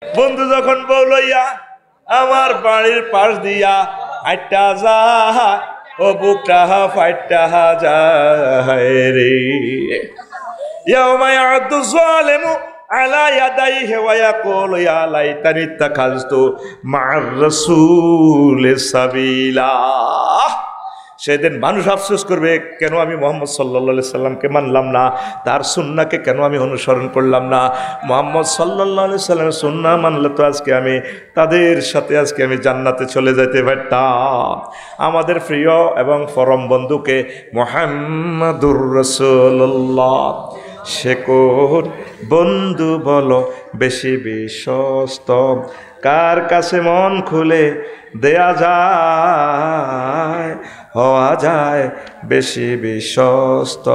বন্ধু যখন বউ লইয়া আমার বাড়ির পাশ দিয়া আটটা যায়, ও বুকটা ফাইটটা যায় রে। ইয়াউমা ইয়া'আদ্দু যালিমু আলা ইয়াদাইহি ওয়া ইয়াকুলু ইয়া লাইতানি ইত্তাখাযতু মা'আর রাসূলি সাবিলা। সেদিন মানুষ আফসোস করবে, কেন আমি মুহাম্মদ সাল্লাল্লাহু আলাইহি সাল্লামকে মানলাম না, তার সুন্নাহকে কেন আমি অনুসরণ করলাম না। মুহাম্মদ সাল্লাল্লাহু আলাইহি সাল্লামের সুন্নাহ মানলে তো আজকে আমি তাদের সাথে আমি জান্নাতে চলে যেতে পারতাম। আমাদের প্রিয় এবং পরম বন্ধুকে মুহাম্মাদুর রাসূলুল্লাহ, সে কোন বন্ধু বলো বেশি বিশ্বস্ত, কার কাছে মন খুলে দেয়া যায়, হওয়া যায় বেশি বিশ্বস্ত।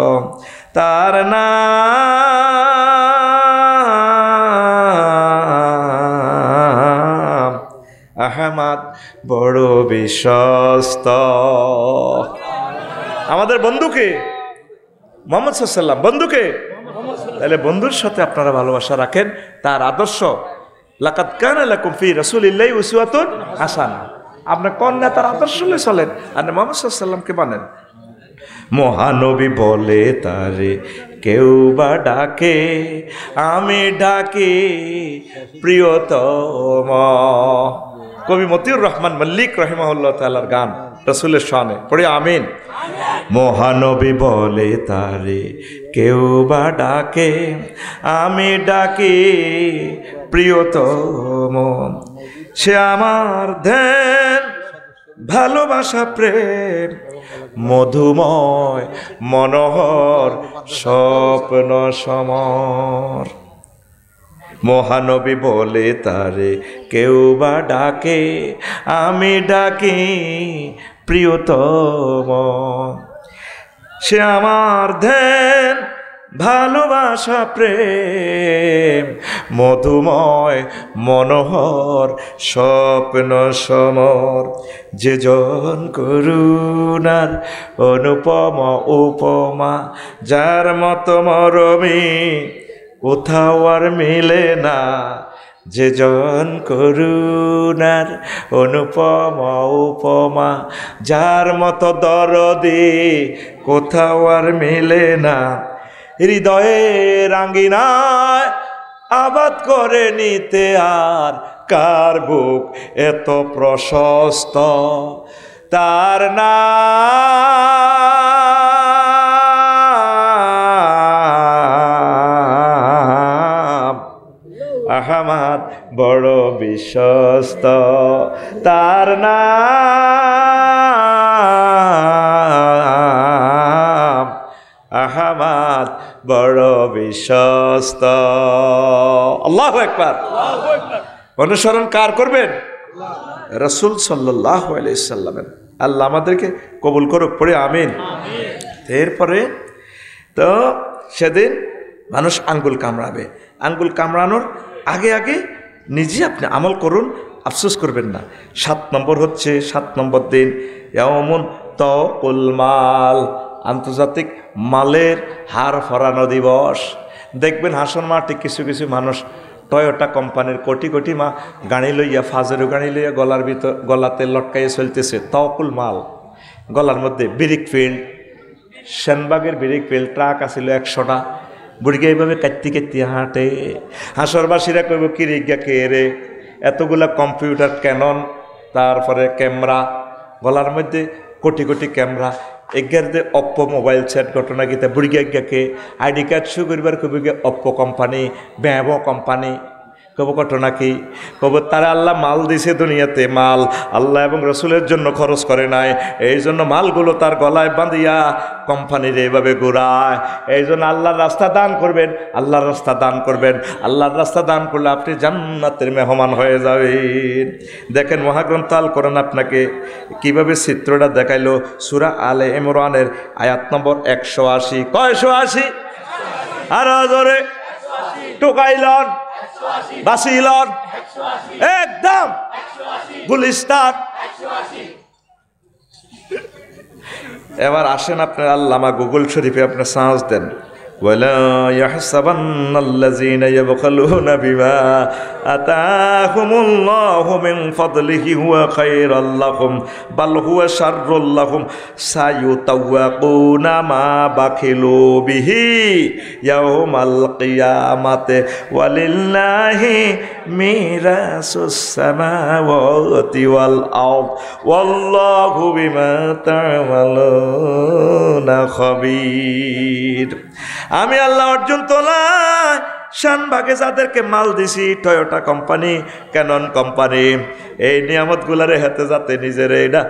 তার নাম আহমদ, বড় বিশ্বস্ত। আমাদের বন্ধুকে মুহাম্মদ সাল্লাল্লাহু আলাইহি ওয়াসাল্লাম, বন্ধুকে, তাহলে বন্ধুর সাথে আপনারা ভালোবাসা রাখেন, তার আদর্শ। লাকাদ কানা লাকুম ফি রাসূলিল্লাহি উসওয়াতুন হাসানা। আপনি কোন নেতার আদর্শ নিয়ে চলেন আর মুহাম্মদ সাল্লাল্লাহু আলাইহি ওয়াসাল্লামকে মানেন। মহানবী বলে তারে কেউ বা ডাকে, আমি ডাকি প্রিয়তম। কবি মতিউর রহমান মল্লিক রাহিমাহুল্লাহ তাআলার গান রাসূলের শানে, পড়ে আমিন। মহানবী বলে তারে কেউ বা ডাকে, আমি ডাকি প্রিয়তম। সে আমার ধ্যান, ভালোবাসা, প্রেম, মধুময় মনোহর স্বপ্ন সমর। মহানবী বলে তারে কেউ বা ডাকে, আমি ডাকি প্রিয়তম। সে আমার ধ্যান, ভালোবাসা, প্রেম, মধুময় মনোহর স্বপ্ন সমর। যে জন করুণার অনুপম উপমা, যার মতো মরমী কোথাও আর মিলে না। যে জন করুণার অনুপম উপমা, যার মতো দরদি কোথাও আর মিলে না। হৃদয়ের আঙ্গিনায় আবাদ করে নিতে আর কার বুক এত প্রশস্ত। তার নাম আহমদ, বড় বিশ্বস্ত। তার নাম আহমদ, বড় বিশ্বস্ত। আল্লাহু আকবার। অনুসরণ কার করবেন? রাসূল সাল্লাল্লাহু আলাইহি সাল্লামের। আল্লাহ আমাদেরকে কবুল করুক, পড়ে আমিন। এরপরে তো সেদিন মানুষ আঙ্গুল কামড়াবে। আঙ্গুল কামড়ানোর আগে আগে নিজে আপনি আমল করুন, আফসোস করবেন না। 7 নম্বর হচ্ছে, 7 নম্বর দিন ইয়াউমুন তাওকুল মাল, আন্তর্জাতিক মালের হার ফরানো দিবস। দেখবেন হাসন মাঠে কিছু কিছু মানুষ টয়োটা কোম্পানির কোটি কোটি গাড়ি লইয়া, ফাজেরও গাড়ি লইয়া গলাতে লটকাইয়ে চলতেছে। তাওকুল মাল, গলার মধ্যে ব্রিক ফিল্ড, সেনবাগের ব্রিক ফিল্ড ট্রাক আসিল 100টা। বুড়িকে এইভাবে কাটতে কাটতে হাঁটে। হাসরবাসীরা কইব কি রিজ্ঞা কে রে, এতগুলা কম্পিউটার, ক্যানন, তারপরে ক্যামেরা, গলার মধ্যে কোটি কোটি ক্যামেরা। এগার দে অপ্পো মোবাইল সেট ঘটনা গীতা বুড়িকে এগাকে আইডি কার্ড শু করিবার কবি অপ্পো কোম্পানি, ব্যাবো কোম্পানি। কব ঘটনা কি? কব তারা আল্লাহ মাল দিছে দুনিয়াতে, মাল আল্লাহ এবং রসুলের জন্য খরচ করে নাই, এই জন্য মালগুলো তার গলায় বাঁধিয়া কোম্পানির এইভাবে ঘোরায়। এই জন্য আল্লাহর রাস্তা দান করবেন, আল্লাহর রাস্তা দান করবেন। আল্লাহর রাস্তা দান করলে আপনি জান্নাতের মেহমান হয়ে যাবেন। দেখেন মহাগ্রন্থ আল কোরআন আপনাকে কিভাবে চিত্রটা দেখাইলো। সূরা আলে ইমরানের আয়াত নম্বর 180। কয়শো 80? আর জোরে টোকাইলন, বাসিলন, একদম গুলিস্তান। এবার আসেন আপনার আল্লামা গুগল শরীফে আপনি সার্চ দেন, ولا يحسبن الذين يبخلون بما آتاهم الله من فضله هو خيرا لهم بل هو شر لهم سيطوقون ما بخلوا به يوم القيامة ولله ميراث السماوات والأرض والله بما تعملون خبير আমি আল্লাহ অর্জুন তোলা শানবাগে যাদেরকে মাল দিছি টয়োটা কোম্পানি ক্যানন কোম্পানি এই নিয়ামতগুলারে হাতে যাতে নিজের এটা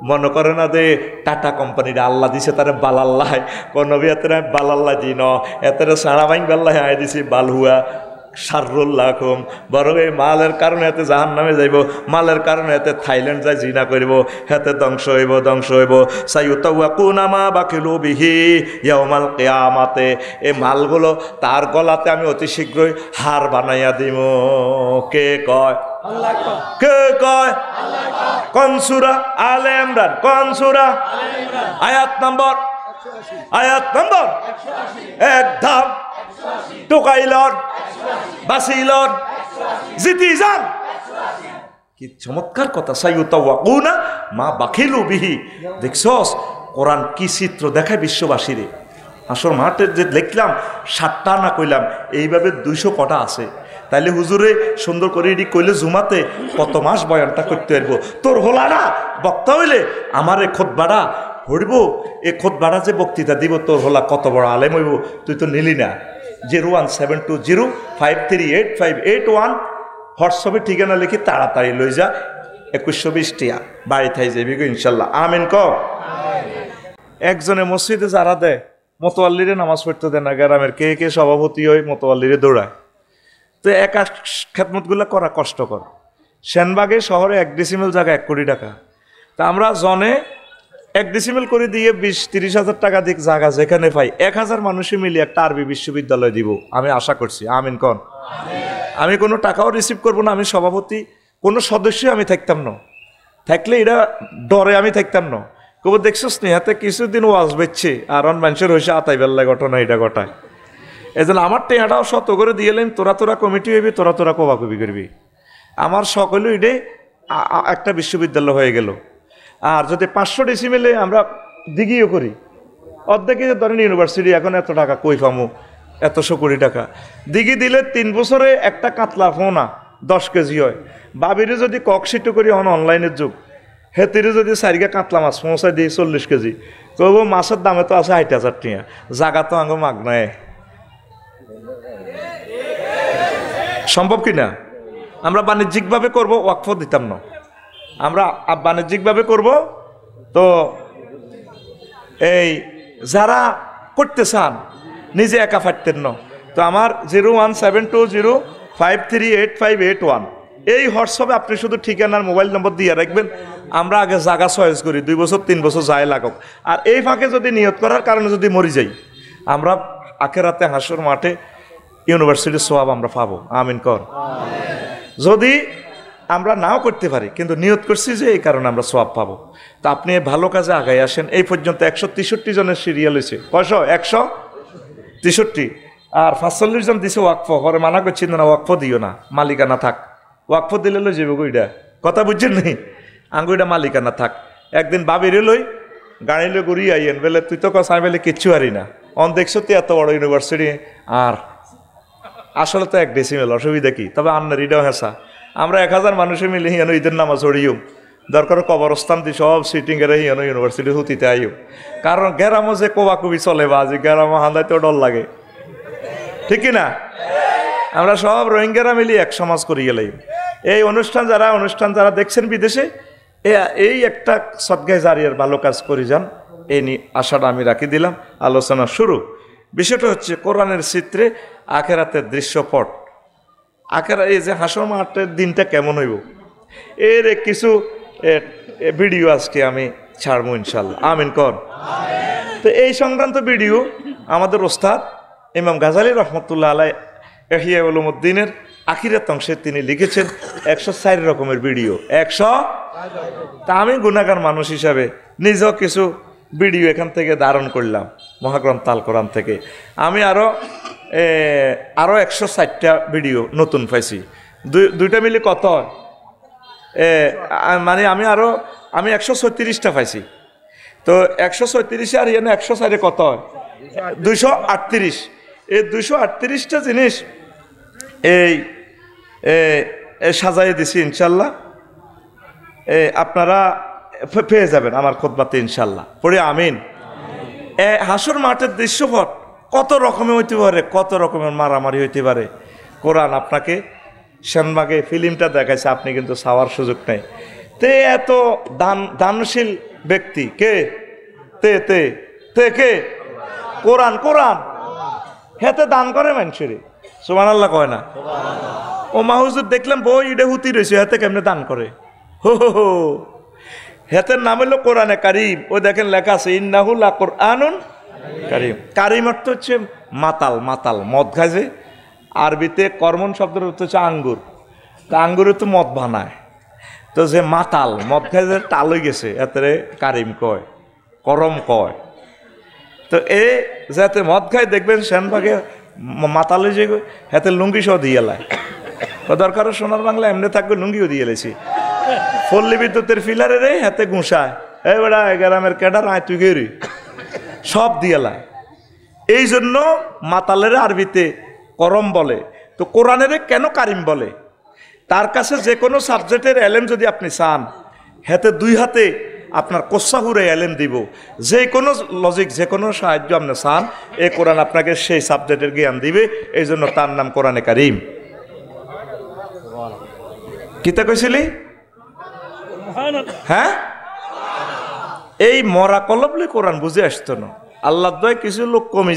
মনে করে না যে টাটা কোম্পানিটা আল্লাহ দিছে তারে বালাল্লাহ কোন বিয়াতে বালাল্লাহ দিন এতে সারা বাইন বাল্লাহ আয় দিছি বালহুয়া শাররুল্লাহকুম বরং এই মালের কারণে এতে জাহান্নামে যাইব মালের কারণে এতে থাইল্যান্ড যাই জিনা করব হেতে ধ্বংস হইব সাইয়ুতাওয়াকুনা মা বাকিলু বিহি ইয়াউমাল কিয়ামাতে এই মালগুলো তার গলাতে আমি অতি শীঘ্রই হার বানাইয়া দিব কে কয় আল্লাহ কয় কে কয় আল্লাহ কয় কোন সূরা আলে ইমরান কোন সূরা আলে ইমরান আয়াত নম্বর 180 একদম টোকাইলন বাসিলন জিতি যান কি চমৎকার কথা সাইয়ুতাওয়াকুনা মা বাখিলু বিহি দেখছস কোরআন কি চিত্র দেখায় বিশ্ববাসীরে আসর মাঠে যে দেখলাম 7টা না কইলাম এইভাবে 200 কটা আছে তাইলে হুজুরে সুন্দর করে এডি কইলে জুমাতে কত মাস বয়ানটা করতে পারবো তোর হলা না বক্তা হইলে আমার এই খুতবাটা হইব এই খুতবাটা যে বক্তৃতা দিব তোর হলা কত বড় আলেম হইব তুই তো নিলি না 01720538581 হোয়াটসঅ্যাপে ঠিকানা লিখি তাড়াতাড়ি লই যা 2120 টিয়া বাড়ি থাই যাবি গো ইনশাল্লাহ আমিন ক একজনে মসজিদে যারা দেয় মোতোয়াল্লিরে নামাজ পড়তে দেয় না গ্রামের কে কে সভাপতি হয় মোতোয়াল্লিরে দৌড়ায় তো একা খেদমতগুলো করা কষ্টকর সেনবাগে শহরে 1 ডেসিমেল জায়গা 1 কোটি টাকা তা আমরা জনে 1 ডেসিমেল করে দিয়ে 20-30 হাজার টাকা দিক জায়গা যেখানে পাই 1000 মানুষে মিলে একটা আরবি বিশ্ববিদ্যালয় দিব আমি আশা করছি আমিন কন আমি কোনো টাকাও রিসিভ করবো না আমি সভাপতি কোনো সদস্য আমি থাকতাম না থাকলে এটা ডরে আমি থাকতাম না কব দেখছো স্নেহাতে কিছুদিন ওয়াজ বেচছে আর মানুষের হয়েছে আতাই বেল্লা ঘটনা এটা ঘটায় এই জন্য আমার টেহাটাও শত করে দিয়ে এলাম তোরা কমিটি হইবি তোরা কবাকবি করবি আমার সকল এটাই একটা বিশ্ববিদ্যালয় হয়ে গেল আর যদি 500 ডেসিমেলে আমরা দিঘিও করি অর্ধেকে ধরেন ইউনিভার্সিটি এখন এত টাকা কই পামু 100 কোটি টাকা দিঘি দিলে 3 বছরে একটা কাতলা ফোনা 10 কেজি হয় বাবিরে যদি ককশিটু করি অনলাইনের যুগ হেতিরে যদি 4 কাতলা মাছ পৌঁছায় দিই 40 কেজি কব মাছের দামে তো আছে 80,000 টাকা জায়গা তো আঙ্গ মাগনায় সম্ভব কিনা আমরা বাণিজ্যিকভাবে করব ওয়াকফ দিতাম না আমরা বাণিজ্যিকভাবে করব তো এই যারা করতে চান নিজে একা ফাটতেন না তো আমার 01720538581 এই হোয়াটসঅ্যাপে আপনি শুধু ঠিকানার মোবাইল নম্বর দিয়ে রাখবেন আমরা আগে জায়গা চয়েস করি 2 বছর 3 বছর যায় লাগুক আর এই ফাঁকে যদি নিয়ত করার কারণে যদি মরি যাই আমরা আখেরাতে হাসর মাঠে ইউনিভার্সিটির সওয়াব আমরা পাবো আমিন কর যদি আমরা নাও করতে পারি কিন্তু নিয়ত করছি যে এই কারণে আমরা সওয়াব পাবো তা আপনি ভালো কাজে আগায় আসেন এই পর্যন্ত 163 জনের সিরিয়াল হয়েছে কয়শ 163 আর 45 জন দিছে ওয়াকফ পরে মানা করছি না ওয়াকফ দিও না মালিকানা থাক ওয়াকফ দিলে লই যাবো গইটা কথা বুঝছেন নি আঙ্গুইটা মালিকানা থাক একদিন বাবিরে লই গাড়ি লই ঘুরিয়ে আইয়েন বলে তুই তো কসাই বলে কিচ্ছু হারি না অন দেখছো তুই এত বড় ইউনিভার্সিটি আর আসলে তো 1 ডেসিমেল অসুবিধা কি তবে আন্নার ইটাও হেসা আমরা 1000 মানুষে মিলে হিয়ানো ঈদের নামাজ পড়িও দরকার কবরস্থান দি সব সিটিং এর হিয়ানো ইউনিভার্সিটি হতিতে আইও কারণ গ্রামও যে কোবাকুবি চলে বা যে গ্রাম হান্দাইতে ডর লাগে ঠিক না আমরা সব রোহিঙ্গারা মিলি এক সমাজ করি গেলাই এই অনুষ্ঠান যারা দেখছেন বিদেশে এই একটা সদগায়ে জারিয়ার ভালো কাজ করে যান এই আশাটা আমি রাখি দিলাম আলোচনা শুরু বিষয়টা হচ্ছে কোরআনের চিত্রে আখেরাতের দৃশ্যপট আখেরা এই যে হাসর মাঠের দিনটা কেমন হইব এর কিছু ভিডিও আজকে আমি ছাড়বো ইনশাল্লাহ আমিন কর তো এই সংক্রান্ত ভিডিও আমাদের ওস্তাদ ইমাম গাজালি রহমতুল্লাহ আলাই ইহয়া উলুমুদ্দিনের আখিরাত অংশে তিনি লিখেছেন 104 রকমের ভিডিও 100 তা আমি গুনাহগার মানুষ হিসাবে নিজেও কিছু ভিডিও এখান থেকে ধারণ করলাম মহাগ্রন্থ আল কোরআন থেকে। আমি আরও 160টা ভিডিও নতুন পাইছি। দুইটা মিলে কত হয়? মানে আমি 136টা পাইছি। তো 136 আর 104 কত হয়? 238। এই 238টা জিনিস এই সাজাই দিছি ইনশাল্লাহ। আপনারা পেয়ে যাবেন আমার খুতবাতে ইনশাল্লাহ। পড়ে আমিন। হাসর মাঠের দৃশ্যপট কত রকমের হইতে পারে, কত রকমের মারামারি হইতে পারে। কোরআন আপনাকে সেনবাগে ফিল্মটা দেখাইছে, আপনি কিন্তু চাওয়ার সুযোগ নেই। তে এত দানশীল ব্যক্তি কে? কে? কোরআন। হেতে দান করে মানুষের, সুবহানাল্লাহ কয় না? ও মাহুজুর দেখলাম বই ইডে হুতি রয়েছে, হেতে কেমনে দান করে? হো হেতের নাম হলো কোরআনে কারিম। ও দেখেন লেখা আছে ইন্নাহু লাকুরআনুন কারিম। কারিম অর্থ হচ্ছে মাতাল, মদ খায় যে। আরবিতে কর্মন শব্দের অর্থ হচ্ছে আঙ্গুর। তা আঙ্গুরে তো মদ বানায়, তো যে মাতাল মদ খায় যে টাল হয়ে গেছে, এতে কারিম কয়, করম কয়। তো যাতে মদ খায় দেখবেন সেনভাগে মাতালে যে হাতে লুঙ্গি সহ দিয়ে লাই। দরকারও সোনার বাংলা এমনি থাকবে, লুঙ্গিও দিয়ে লেছি। পল্লী বিদ্যুতের ফিলারে রে হাতে ঘুষায়, বেড়া গ্রামের ক্যাডার আয় তুই গেরি, সব দিয়ে লাই। এই জন্য মাতালের আরবিতে করম বলে। তো কোরআনের কেন কারিম বলে? তার কাছে যে কোনো সাবজেক্টের এলেম যদি আপনি চান, হাতে দুই হাতে আপনার কোসাহুরে এলেম দিব। যে কোনো লজিক, যে কোনো সাহায্য আপনি চান, এই কোরআন আপনাকে সেই সাবজেক্টের জ্ঞান দিবে। এই জন্য তার নাম কোরআনে কারিম। কিতা কইছিলি? হ্যাঁ, এই মরা কলবলে কোরআন বুঝে আসতো না। আল্লাহ দয় কিছু লোক কমি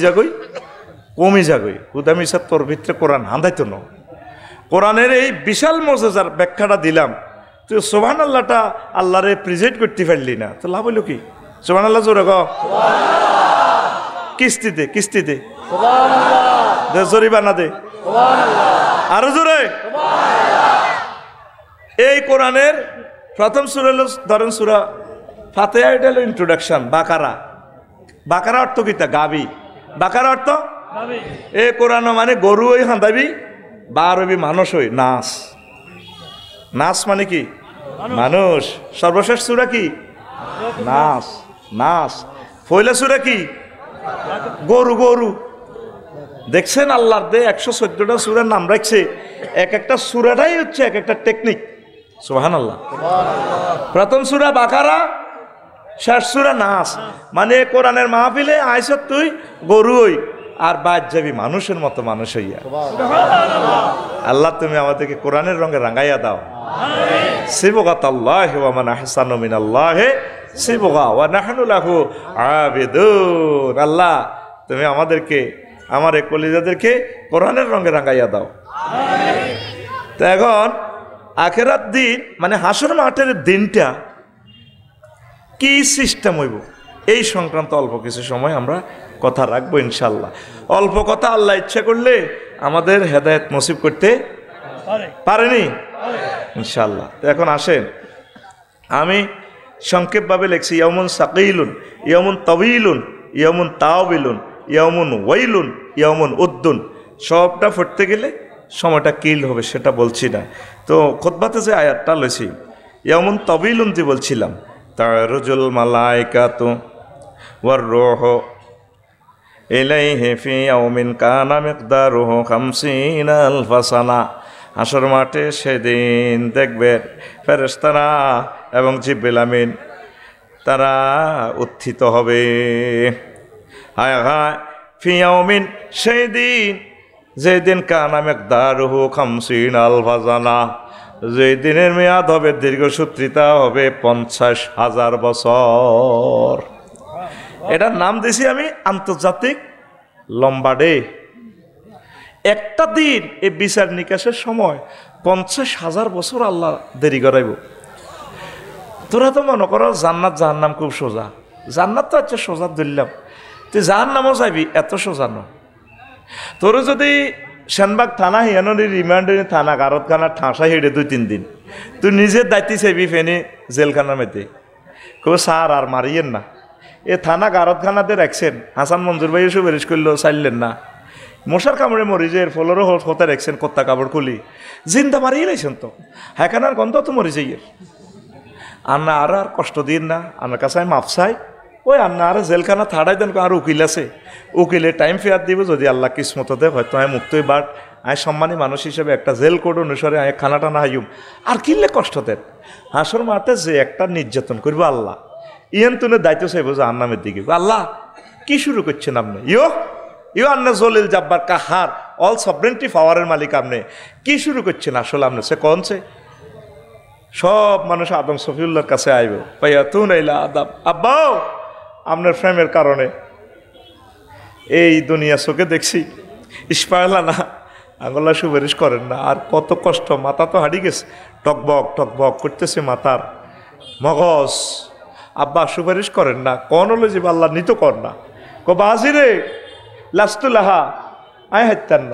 যাগই হুদামিসা তোর ভিতরে কোরআন হাঁদাইতো না। কোরআনের এই বিশাল মজেজার ব্যাখ্যাটা দিলাম, তুই সুবহানাল্লাহটা আল্লাহরে প্রেজেন্ট করতে পারলি না, তো লাভ হইল কি? সুবহানাল্লাহ জোরে গ। কিস্তিতে জরিমানা দে, আরো জোরে। এই কোরআনের প্রথম সূরা হলো ধরেন সূরা ফাতিহা, এটা হলো ইন্ট্রোডাকশন। বাকারা অর্থ কিতা? গাবি। বাকারা অর্থ এই কোরআন মানে গরু ওই হাঁদাবি, বা আরবি মানুষ হই নাস মানে কি? মানুষ। সর্বশেষ সূরা কি? নাস। পয়লা সূরা কি? গরু। দেখছেন আল্লাহর দে 114টা সূরার নাম রাখছে। এক একটা সূরাটাই হচ্ছে এক একটা টেকনিক। সুবহানাল্লাহ। প্রথম সূরা বাকারা, শেষ সূরা নাস। মানে কোরআনের মাহফিলে আইসত তুই গরু হই, আর বাদ যাবি মানুষের মতো মানুষ হইয়া। আল্লাহ তুমি আমাদেরকে কোরআনের রঙে রাঙাইয়া দাও। সিবগাতাল্লাহি ওয়া মান আহসানু মিনাল্লাহি সিবগা ওয়া নাহনু লাহু আবিদুন। আল্লাহ তুমি আমাদেরকে, আমার এই কলিজাদেরকে কোরআনের রঙে রাঙাইয়া দাও। তো এখন আখিরাত দিন মানে হাসর মাঠের দিনটা কি সিস্টেম হইব, এই সংক্রান্ত অল্প কিছু সময় আমরা কথা রাখবো ইনশাল্লাহ। অল্প কথা আল্লাহ ইচ্ছা করলে আমাদের হেদায়েত নসিব করতে পারেনি ইনশাল্লাহ। তো এখন আসেন, আমি সংক্ষেপভাবে লিখছি ইয়াউমুন সাকিলুন, ইয়াউমুন তাওয়িলুন, ইয়াউমুন তাওবিলুন, ইয়াউমুন ওয়াইলুন, ইয়াউমুন উদ্দুন। সবটা পড়তে গেলে সময়টা কিল হবে, সেটা বলছি না। তো খুতবাতে যে আয়াতটা লইছি ইয়াউমুন তাওয়িলুন যে বলছিলাম, তারজুল মালাইকাতু ওয়ার রূহু ইলাইহি ফি ইয়াউমিন কানা মিকদারুহু 50 আলফা সানা। হাসর মাঠে সেদিন দেখবে ফেরেশতারা এবং জিবরিল আমিন তারা উত্থিত হবে। হায় হায়, ফি ইয়াউমিন সেই দিন, যেদিন কানা মিকদারুহু 50 আলফা সানা, যেই দিনের মেয়াদ হবে, দীর্ঘসূত্রিতা হবে 50,000 বছর। এটার নাম দিয়েছি আমি আন্তর্জাতিক লম্বা ডে। একটা দিন এই বিচার নিকাশের সময় 50,000 বছর আল্লাহ দেরি করাইব। তোরা তো মনে করো জান্নাত জাহান্নাম খুব সোজা। জান্নাত তো আচ্ছা সোজা ধরলাম, তুই জাহান্নামও চাইবি, এত সোজা ন। তোর যদি সেনবাগ থানা হিয়ানি রিমান্ডে থানা কারতখানা ঠাঁসা হেঁটে 2-3 দিন, তুই নিজের দায়িত্ব চাইবি ফেনি জেলখানার মেতে। কেউ স্যার আর মারিয়েন না, এ থানা গারদখানাতে রাখছেন, হাসান মঞ্জুর ভাই সুপারিশ করলেও চাইলেন না। মশার কামড়ে মরি যে এর ফলেরও হতে রাখছেন কত্তা কাপড় খুলি, জিন্দা মারিয়ে লাইছেন তো, হ্যাঁ গন্ধ তো মরি যাই। আন্না আর আর কষ্ট দিন না, আমার কাছে আমি মাপ চাই। ওই আন্না আর জেলখানা থাড়াই দেন, আর উকিল আছে, উকিলে টাইম ফেয়ার দিব, যদি আল্লাহ কিসমত দেয় হয়তো আমি মুক্তই বাট আমি সম্মানী মানুষ হিসেবে একটা জেল কোড অনুসারে আমি খানাটা না হাইম। আর কিনলে কষ্ট দেন হাসর মাঠে যে একটা নির্যাতন করবো আল্লাহ, ইয়ান তুলে দায়িত্ব চাইব যে আন্নামের দিকে। আল্লাহ কি শুরু করছেন আপনি? ইউ আন্না জলিল জাব্বার কাহার অল সভরেন্টি পাওয়ারের মালিক, আপনি কি শুরু করছেন আসলে? আপনি সে কনছে সব মানুষ আদম শফিউল্লাহর কাছে আইব, পাইয়া তু নাইলা আদম আব্বাও আপনার ফ্রেমের কারণে এই দুনিয়া চোখে দেখছি, ইস্পায়লা না আঙ্গলা সুপারিশ করেন না। আর কত কষ্ট, মাথা তো হারিয়ে গেছে, টকবক টকবক করতেছে মাথার মগজ। আব্বা সুপারিশ করেন না, কন হলো যে আল্লাহ নিত কর না। বাজিরে লাস্তুলাহা আয় হাত্যান্ন,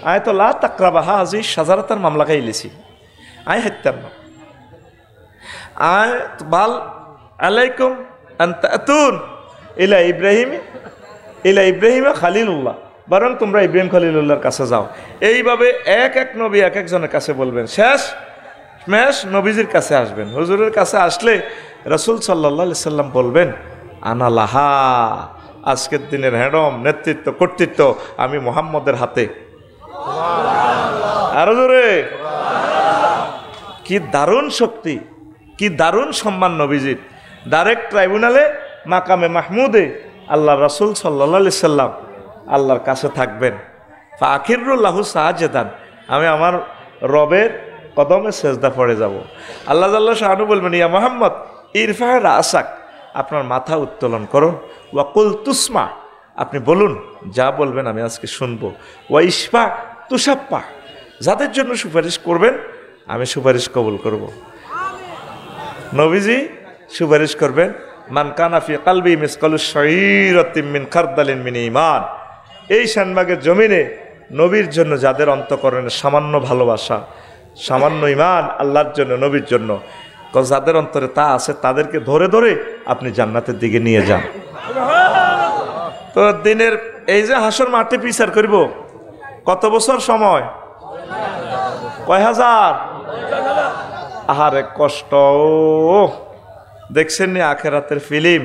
আয় তো লা তাকরাবাহা আজি সাজারাতার মামলা খাইলেছি, আয় হাত্যান্ন আয় বাল আলাইকুম আন্তাতুন ইলা ইব্রাহিমা খালিলুল্লাহ, বরং তোমরা ইব্রাহিম খলিলুল্লাহর কাছে যাও। এইভাবে এক এক নবী এক একজনের কাছে বলবেন, শেষ নবীজির কাছে আসবেন। হুজুরের কাছে আসলে রাসূল সাল্লাল্লাহু আলাইহি সাল্লাম বলবেন, আনা লাহা, আজকের দিনের হ্যাডম নেতৃত্ব কর্তৃত্ব আমি মুহাম্মদের হাতে। আরো জোরে, কি দারুণ শক্তি, কি দারুণ সম্মান নবীজির। ডাইরেক্ট ট্রাইব্যুনালে মাকামে মাহমুদে আল্লাহ রাসূল সাল্লাল্লাহু আলাইহি সাল্লাম আল্লাহর কাছে থাকবেন। ফাখিরুল্লাহু সাজেদান, আমি আমার রবের কদমে সেজদা পড়ে যাব। আল্লাহ জাল্লাহ শাহানু বলবেন, ইয়া মুহাম্মদ ইরফা রাসাক, আপনার মাথা উত্তোলন করুন। ওয়াকুল তুসমা, আপনি বলুন, যা বলবেন আমি আজকে শুনবো। ওয়া ইশফা তুষাপ্পা, যাদের জন্য সুপারিশ করবেন আমি সুপারিশ কবুল করব। নবীজি সুপারিশ করবেন, মান কানা ফি কালবি মিসকালু শাইরাতিন মিন খারদালিন মিন ঈমান। এই শানবাগের জমিনে নবীর জন্য যাদের অন্তঃকরণে সামান্য ভালোবাসা, সামান্য ঈমান আল্লাহর জন্য, নবীর জন্য, যাদের অন্তরে তা আছে তাদেরকে ধরে ধরে আপনি জান্নাতের দিকে নিয়ে যান। তো দিনের এই যে হাসর মাঠে বিচার করব, কত বছর সময়? কয় হাজার? আহারে কষ্ট। দেখছেন নি আখেরাতের ফিল্ম?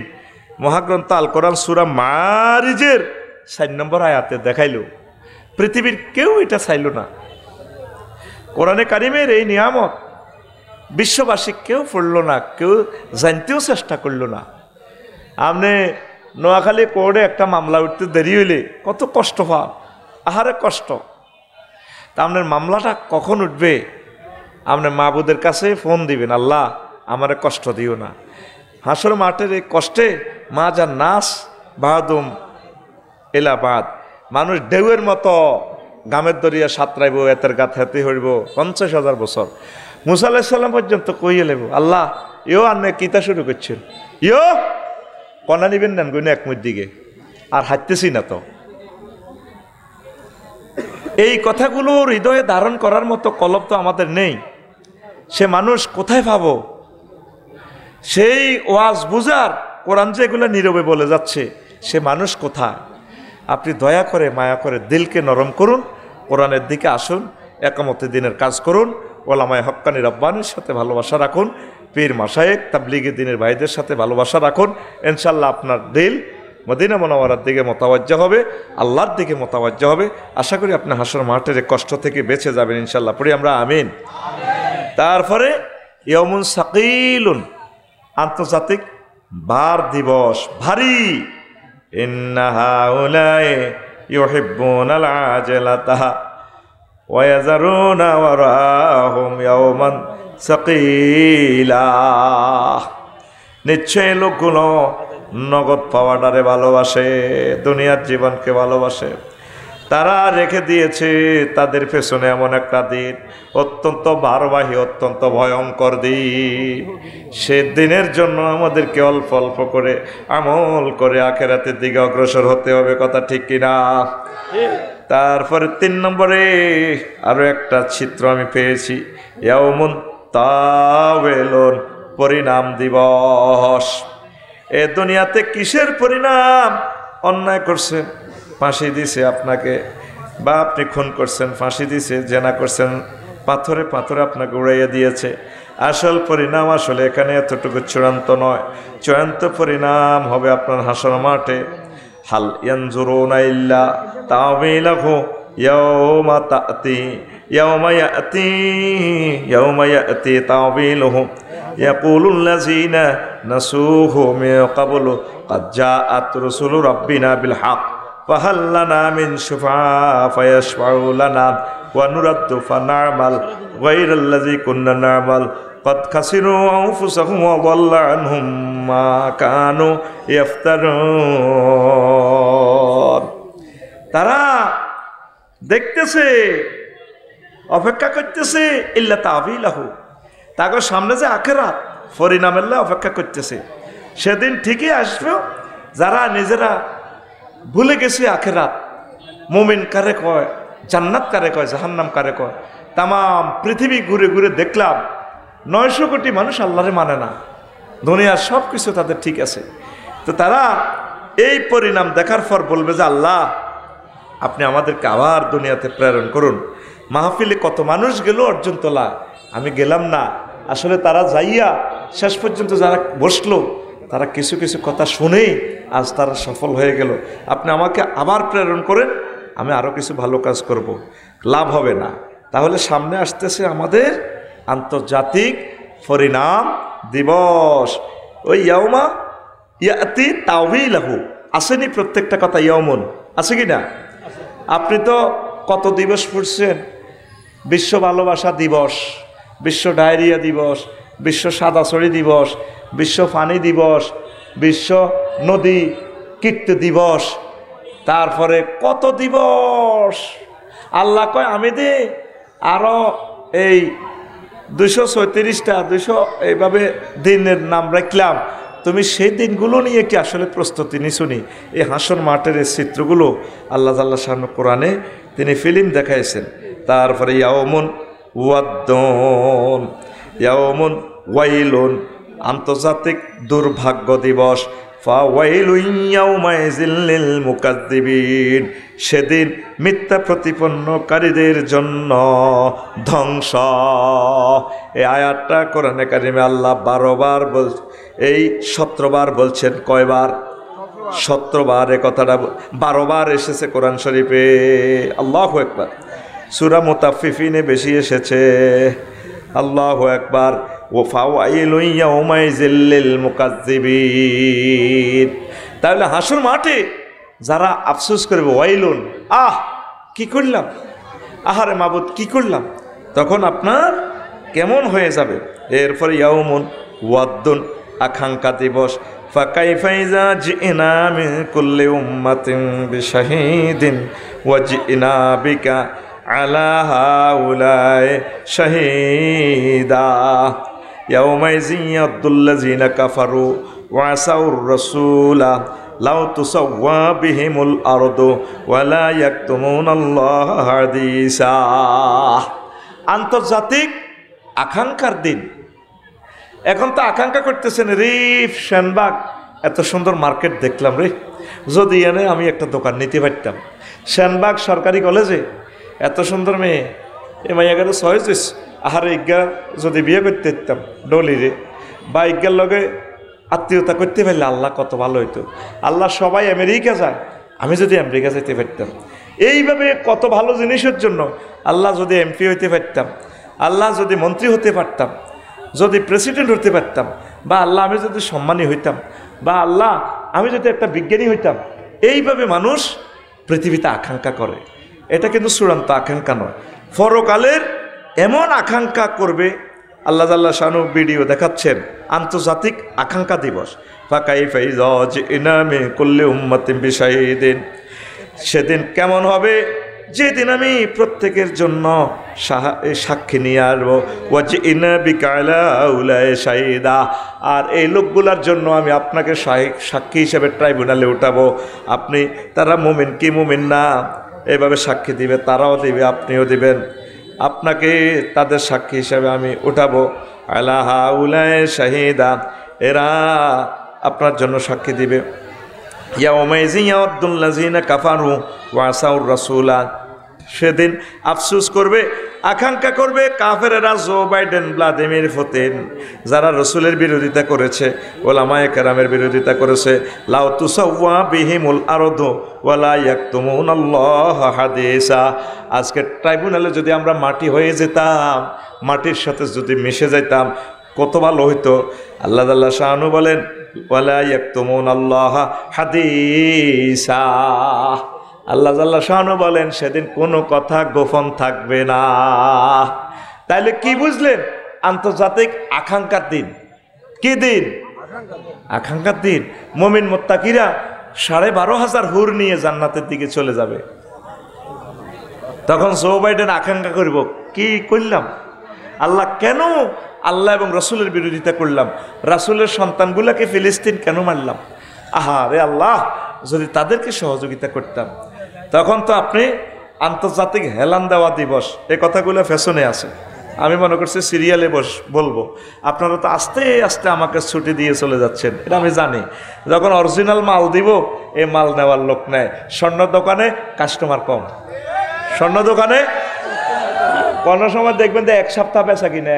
মহাগ্রন্থ আল কোরআন সূরা মারিজের 4 নম্বর আয়াতে দেখাইল, পৃথিবীর কেউ এটা চাইল না। কোরআনে কারিমের এই নিয়ামত বিশ্ববাসী কেউ পড়ল না, কেউ জানতেও চেষ্টা করল না। আপনি নোয়াখালী কোর্টে একটা মামলা উঠতে দেরি হইলে কত কষ্ট পান, আহারে কষ্ট। তা আপনার মামলাটা কখন উঠবে? আপনার মাহবুদের কাছে ফোন দিবেন, আল্লাহ আমারে কষ্ট দিও না। হাসর মাঠের এই কষ্টে মা যা নাস বাহাদুম এলাবাদ, মানুষ ঢেউয়ের মতো গামের দরিয়া সাঁতরাইব, এতের গাত হাতে হইব 50,000 বছর। মুসা আলাইহিস সালাম পর্যন্ত কইয়ে লেব, আল্লাহ ইও আন্নে কিতা শুরু করছেন, ইও কনা নিবেন নেন গুনে একমুর দিকে, আর হাঁটতেছি না তো। এই কথাগুলো হৃদয়ে ধারণ করার মতো কলব তো আমাদের নেই। সে মানুষ কোথায় পাবো? সেই ওয়াজ বুঝার কোরআন যে এগুলো নীরবে বলে যাচ্ছে, সে মানুষ কোথায়? আপনি দয়া করে মায়া করে দিলকে নরম করুন, কোরআনের দিকে আসুন, একামতে দিনের কাজ করুন, ওলামায়ে হক্কানি রব্বানির সাথে ভালোবাসা রাখুন, পীর মাশায়েখ তাবলীগি দিনের ভাইদের সাথে ভালোবাসা রাখুন। ইনশাআল্লাহ আপনার দিল মদিনা মুনাওয়ারার দিকে মোতাওয়াজ্জা হবে, আল্লাহর দিকে মোতাওয়াজ্জা হবে। আশা করি আপনি হাসর মাঠের কষ্ট থেকে বেঁচে যাবেন ইনশাআল্লাহ। পড়ি আমরা আমিন। তারপরে ইয়াউমুন সাকিলুন, আন্তর্জাতিক বার দিবস, ভারী। ইন্না হাউলাই ইউহিব্বুনাল আজলাতা ওয়া ইয়াযারুনা ওয়ারাহুম ইয়াওমান সাকিলা। নিশ্চয় লোকগুলো নগদ পাওয়াটারে ভালোবাসে, দুনিয়ার জীবনকে ভালোবাসে। তারা রেখে দিয়েছে তাদের পেছনে এমন একটা দিন, অত্যন্ত বারবাহী, অত্যন্ত ভয়ঙ্কর দিন। সে দিনের জন্য আমাদেরকে অল্প অল্প করে আমল করে আখেরাতের দিকে অগ্রসর হতে হবে, কথা ঠিক কিনা? তারপরে 3 নম্বরে আরো একটা চিত্র আমি পেয়েছি, ইয়াউমুন তাওয়েলুন, পরিণাম দিবস। এ দুনিয়াতে কিসের পরিণাম? অন্যায় করছেন, ফাঁসি দিছে আপনাকে, বা আপনি খুন করছেন, ফাঁসি দিছে, জেনা করছেন, পাথরে পাথরে আপনাকে উড়াইয়া দিয়েছে। আসল পরিণাম আসলে এখানে এতটুকু চূড়ান্ত নয়। চূড়ান্ত পরিণাম হবে আপনার হাসর মাঠে। হাল ইয়ানজুরুনা ইল্লা তাওয়িলাহু ইয়াওমা তা'তি ইয়াওমা ইয়া'তি তাওয়িলুহু ইয়াকুলুল্লাযীনা নাসূহু মিন ক্বাবলু ক্বাদ জাআত রুসুলু রাব্বিনা বিল হক ফাহাল লানা মিন শুফাআ ফায়াশফাউ লানা ওয়া নুরাদ্দু ফানা'মাল গায়রাল্লাযী কুন্না না'মাল قد خسروا أنفسهم وضل عنهم ما كانوا يفترون। তারা দেখতেছে, অপেক্ষা করতেছে, ইল্লা তাবিলাহু, তাদের সামনে যে আখিরাত পরিণামের অপেক্ষা করতেছে। সেদিন ঠিকই আসবে। যারা নিজেরা ভুলে গেছে আখিরাত, মুমিন কারে কয়, জান্নাত কারে কয়, জাহান্নাম কারে কয়, তাম পৃথিবী ঘুরে ঘুরে দেখলাম 900 কোটি মানুষ আল্লাহরে মানে না, দুনিয়ার সব কিছু তাদের ঠিক আছে। তো তারা এই পরিণাম দেখার পর বলবে যে আল্লাহ আপনি আমাদেরকে আবার দুনিয়াতে প্রেরণ করুন। মাহফিলে কত মানুষ গেল অর্জন তোলা, আমি গেলাম না। আসলে তারা যাইয়া শেষ পর্যন্ত যারা বসলো, তারা কিছু কিছু কথা শুনেই আজ তারা সফল হয়ে গেল। আপনি আমাকে আবার প্রেরণ করেন, আমি আরও কিছু ভালো কাজ করব। লাভ হবে না। তাহলে সামনে আসতেছে আমাদের আন্তর্জাতিক পরিণাম দিবস। ওই ইয়াউমা ইয়াতি তাওয়িলাহু আসেনি, প্রত্যেকটা কথা ইয়াউমুন আছে কি না? আপনি তো কত দিবস পড়ছেন? বিশ্ব ভালোবাসা দিবস, বিশ্ব ডায়রিয়া দিবস, বিশ্ব সাদাছড়ি দিবস, বিশ্ব পানি দিবস, বিশ্ব নদী কীর্তি দিবস, তারপরে কত দিবস। আল্লাহ কয় আমি দে আরো এই 234টা 200 এইভাবে দিনের নাম রাখলাম, তুমি সেই দিনগুলো নিয়ে কি আসলে প্রস্তুতি নিছুনি? এই হাসর মাঠের এই চিত্রগুলো আল্লাহ তাআলা শান কোরআনে তিনি ফিল্ম দেখাইছেন। তারপরে ইয়াউমুন ওয়াদ্দুন, ইয়াউমুন ওয়াইলুন আন্তর্জাতিক দুর্ভাগ্য দিবস, ফাওয়াইলুন ইয়াউমাইযিল লিল মুকাজ্জিবিন, সেদিন মিথ্যা প্রতিপন্নকারীদের জন্য ধ্বংস। এই আয়াতটা কোরআনে কারিমে আল্লাহ 12 বার এই 17 বার বলছেন। কয়বার? 17 বার। এ কথাটা 12 বার এসেছে কোরআন শরীফে। আল্লাহু আকবার। সূরা মুতাফফিফিনে বেশি এসেছে। আল্লাহু আকবার। ওয়া ফাওয়াইলুন ইয়াউমাইযিল লিল মুকাজ্জিবিন। তাহলে হাসর মাঠে যারা আফসোস করবে, ওয়াইলুন, আহ কি করলাম, আহারে মাবুদ কি করলাম, তখন আপনার কেমন হয়ে যাবে। এরপরে ইয়াউমুন ওয়াদ্দুন আকাঙ্ক্ষা দিবস, ফাকাইফা ইযা জিনা মিন কুল্লি উম্মাতিন বিশাহিদিন ওয়া জিনা বিকা আলা হাউলাই শাহিদা ইয়াউমাইযিন ইয়াদ্দুল্লাযিনা কাফারু ওয়া আসাউর রাসূলা লাউ তুসাওয়া বিহিমুল আরদু ওয়ালা ইয়াকতুমুনাল্লাহা হাদিসা। আন্তর্জাতিক আকাঙ্ক্ষার দিন। এখন তো আকাঙ্ক্ষা করতেছেন, রিফ সেনবাগ এত সুন্দর মার্কেট দেখলাম রে, যদি এনে আমি একটা দোকান নিতে পারতাম। সেনবাগ সরকারি কলেজে এত সুন্দর মেয়ে, এ মাইয়াগারে সহজ, আহারে ইজ্ঞা যদি বিয়ে করতে পারতাম ডলিরে, বা ইজ্ঞার লগে আত্মীয়তা করতে পারলে আল্লাহ কত ভালো হইতো। আল্লাহ সবাই আমেরিকা যায়, আমি যদি আমেরিকা যেতে পারতাম। এইভাবে কত ভালো জিনিসের জন্য আল্লাহ যদি এমপি হইতে পারতাম, আল্লাহ যদি মন্ত্রী হতে পারতাম, যদি প্রেসিডেন্ট হতে পারতাম, বা আল্লাহ আমি যদি সম্মানী হইতাম, বা আল্লাহ আমি যদি একটা বিজ্ঞানী হইতাম। এইভাবে মানুষ পৃথিবীতে আকাঙ্ক্ষা করে। এটা কিন্তু চূড়ান্ত আকাঙ্ক্ষা নয়, পরকালের এমন আকাঙ্ক্ষা করবে। আল্লাহ তাআলা শানু ভিডিও দেখাচ্ছেন আন্তর্জাতিক আকাঙ্ক্ষা দিবস। ফাকাইফা ইযা জিনা মিন কুল্লি উম্মাতিন বিশাহিদিন, সেদিন কেমন হবে, যেদিন আমি প্রত্যেকের জন্য সাক্ষী নিয়ে আসবো। ওয়া জিনা বিকা আলা হাউলাই শাহিদা, আর এই লোকগুলার জন্য আমি আপনাকে সাক্ষী হিসেবে ট্রাইব্যুনালে উঠাবো। আপনি তারা মুমিন কি মুমিন না এভাবে সাক্ষী দিবে, তারাও দিবে, আপনিও দিবেন। আপনাকে তাদের সাক্ষী হিসাবে আমি উঠাবো। আলা হাউলাই শাহিদা, এরা আপনার জন্য সাক্ষী দিবে। ইয়াউমাইযিন ইয়াউদ্দুল্লাযিনা কাফারু ওয়া আসাউর রাসূলা, সেদিন আফসোস করবে, আকাঙ্ক্ষা করবে কাফেরেরা, জো বাইডেন, ভ্লাদিমির পুতিন, যারা রসুলের বিরোধিতা করেছে, ওলামায়ে কেরামের বিরোধিতা করেছে। লাউ তুসাওয়া বিহিমুল আরদু ওয়ালা ইয়াকতুমুনাল্লাহা হাদিসা। আজকে ট্রাইব্যুনালে যদি আমরা মাটি হয়ে যেতাম, মাটির সাথে যদি মিশে যাইতাম, কত ভালো হইতো। আল্লাহ তাআলা শানু বলেন, ওয়ালা ইয়াকতুমুনাল্লাহা হাদিসা। আল্লাহ জাল্লা শানু বলেন, সেদিন কোনো কথা গোপন থাকবে না। তাইলে কি বুঝলেন? আন্তর্জাতিক আকাঙ্ক্ষার দিন। কি দিন? আকাঙ্ক্ষার দিন। মুমিন মুত্তাকিরা 12,500 হুর নিয়ে জান্নাতের দিকে চলে যাবে। তখন জো বাইডেন আকাঙ্ক্ষা করব, কি করলাম আল্লাহ, কেন আল্লাহ এবং রসুলের বিরোধিতা করলাম, রাসূলের সন্তানগুলাকে ফিলিস্তিন কেন মারলাম, আহা রে আল্লাহ, যদি তাদেরকে সহযোগিতা করতাম। তখন তো আপনি আন্তর্জাতিক হেলান দেওয়া দিবস, এই কথাগুলো ফ্যাশনে আছে। আমি মনে করছি সিরিয়ালে বলবো, আপনারা তো আস্তে আস্তে আমাকে ছুটি দিয়ে চলে যাচ্ছেন, এটা আমি জানি। যখন অরিজিনাল মাল দিব, এই মাল নেওয়ার লোক নেয়। স্বর্ণ দোকানে কাস্টমার কম, স্বর্ণ দোকানে কোনো সময় দেখবেন যে 1 সপ্তাহ বেচা কিনে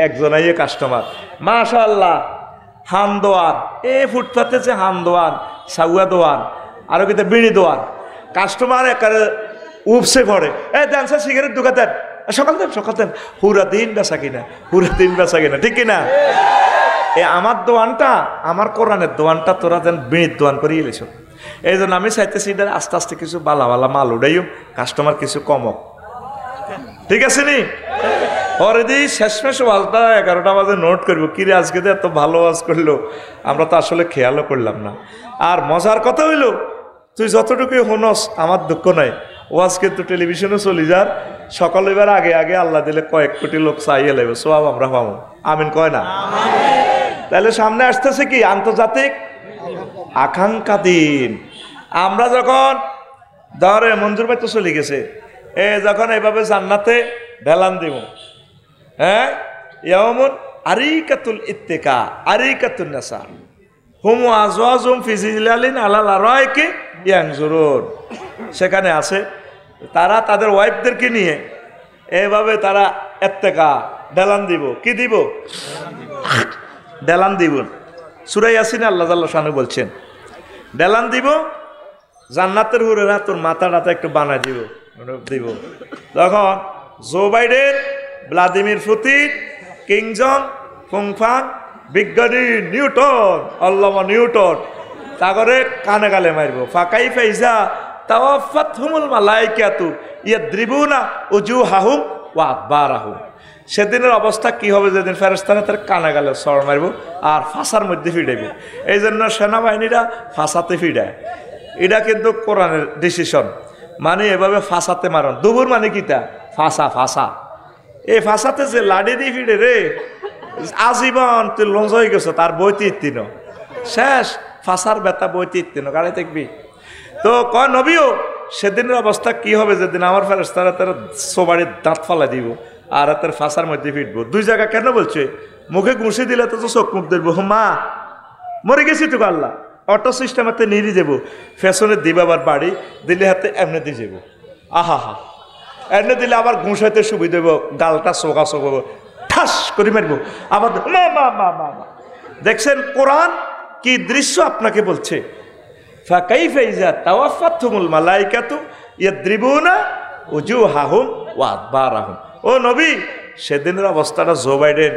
একজন আইয়ে কাস্টমার, মাশাআল্লাহ, হান দোয়ান, এই ফুটপাতে যে হান দোয়ান, সাউয়া দোয়ান, আরো কিন্তু বিড়ি দোয়ান, কাস্টমার একারে উপসে পড়ে, দেন স্যার সিগারেট ঢুকা দেন, সকাল দেন, পুরা দিন বেচা কিনা, ঠিক কিনা? আমার দোয়ানটা, আমার কোরআনের দোয়ানটা তোরা যেন বিড়ির দোয়ান করিয়ে এলেছ। এই জন্য আমি চাইতেছি আস্তে আস্তে কিছু বালা মাল উঠাইও, কাস্টমার কিছু কমক, ঠিক আছে নি? পরে দিই শেষমেশ ওয়াজটা 11টা বাজে নোট করবো, কিরে আজকে তো এত ভালো ওয়াজ করলো, আমরা তো আসলে খেয়ালও করলাম না। আর মজার কথা হইল, তুই যতটুকু হনস আমার দুঃখ নাই, ওয়াজ কিন্তু টেলিভিশনে চলি যার, সকাল এবার আগে আগে আল্লাহ দিলে কয়েক কোটি লোক চাইয়ে লাগবে, সব আমরা পাবো, আমিন কয় না? তাহলে সামনে আসতেছে কি? আন্তর্জাতিক আকাঙ্ক্ষা দিন। আমরা যখন ধরে মঞ্জুর ভাই তো চলে গেছে, যখন এভাবে জান্নাতে ঢেলান দিব, হ্যাঁ, ইয়াউমুন আরিকাতুল ইত্তিকা, আরিকাতুন নাসা, হুম আজওয়াজুম ফি জিলালিন আলাল আরাইকি ইয়ানজুরুন। সেখানে আছে তারা তাদের ওয়াইফদেরকে নিয়ে এভাবে তারা ইত্তিকা ঢেলান দিব। কি দিব? ঢেলান দিব। সূরা ইয়াসিনে আল্লাহ জাল্লা শানু বলছেন, ঢেলান দিব, জান্নাতের হুরেরা তোর মাথাটা একটু বানায় দিব। তখন Joe Biden, Vladimir Putin, King John, ফুংফাং, বিজ্ঞানী নিউটন, আল্লামা নিউটন, তাগরে কানে গালে মারব। ফাকাই ফাইজা তাওয়াফাতহুমুল মালাইকাতু ইয়াদ্রিবুনা উজুহাহুম ওয়া আদবারাহুম। সেদিনের অবস্থা কি হবে? যেদিন ফেরেশতারা তার কানে গালে চড় মারব আর ফাঁসার মধ্যে ফিডাইব। এই জন্য সেনাবাহিনীরা ফাঁসাতে ফিডায়। এটা কিন্তু কোরআনের ডিসিশন, মানে এভাবে ফাঁসাতে মারণ। দুবুর মানে কিতা? ফাঁসা। এই ফাঁসাতে যে লাড়ি দিয়ে ফিডে রে, আজীবন তুই লঞ্চ হয়ে গেছ, তার বইতে ইত্তিন শেষ, ফাঁসার ব্যথা বইতে ইত্তিন গাড়ি দেখবি। তো কয় নবীও, সেদিনের অবস্থা কি হবে যেদিন আমার ফেরেশতারা তার সোবাড়ির দাঁত ফালা দিব আর তার ফাঁসার মধ্যে ফিটবো। 2 জায়গা কেন বলছে? মুখে ঘুষি দিলে তো চোখ মুখ দেখবো, মা মরে গেছি তো আল্লাহ, অটো সিস্টেম হাতে নিয়ে যাবো, ফ্যাশনে দিবে, আবার বাড়ি দিলে হাতে এমনি দিয়ে যাবো, আহা এমনি দিলে আবার ঘুষ হাতে সুবিধা দেবো, গালটা চোখা ঠাস করে মারবো, আবার মা। দেখছেন কোরআন কি দৃশ্য আপনাকে বলছে? ফাকাইফা ইযা তাওয়াফাতহুমুল মালাইকাতু ইয়াদ্রিবুনা উজুহাহুম ওয়া আদবারাহুম। ও নবী, সেদিনের অবস্থাটা জো বাইডেন,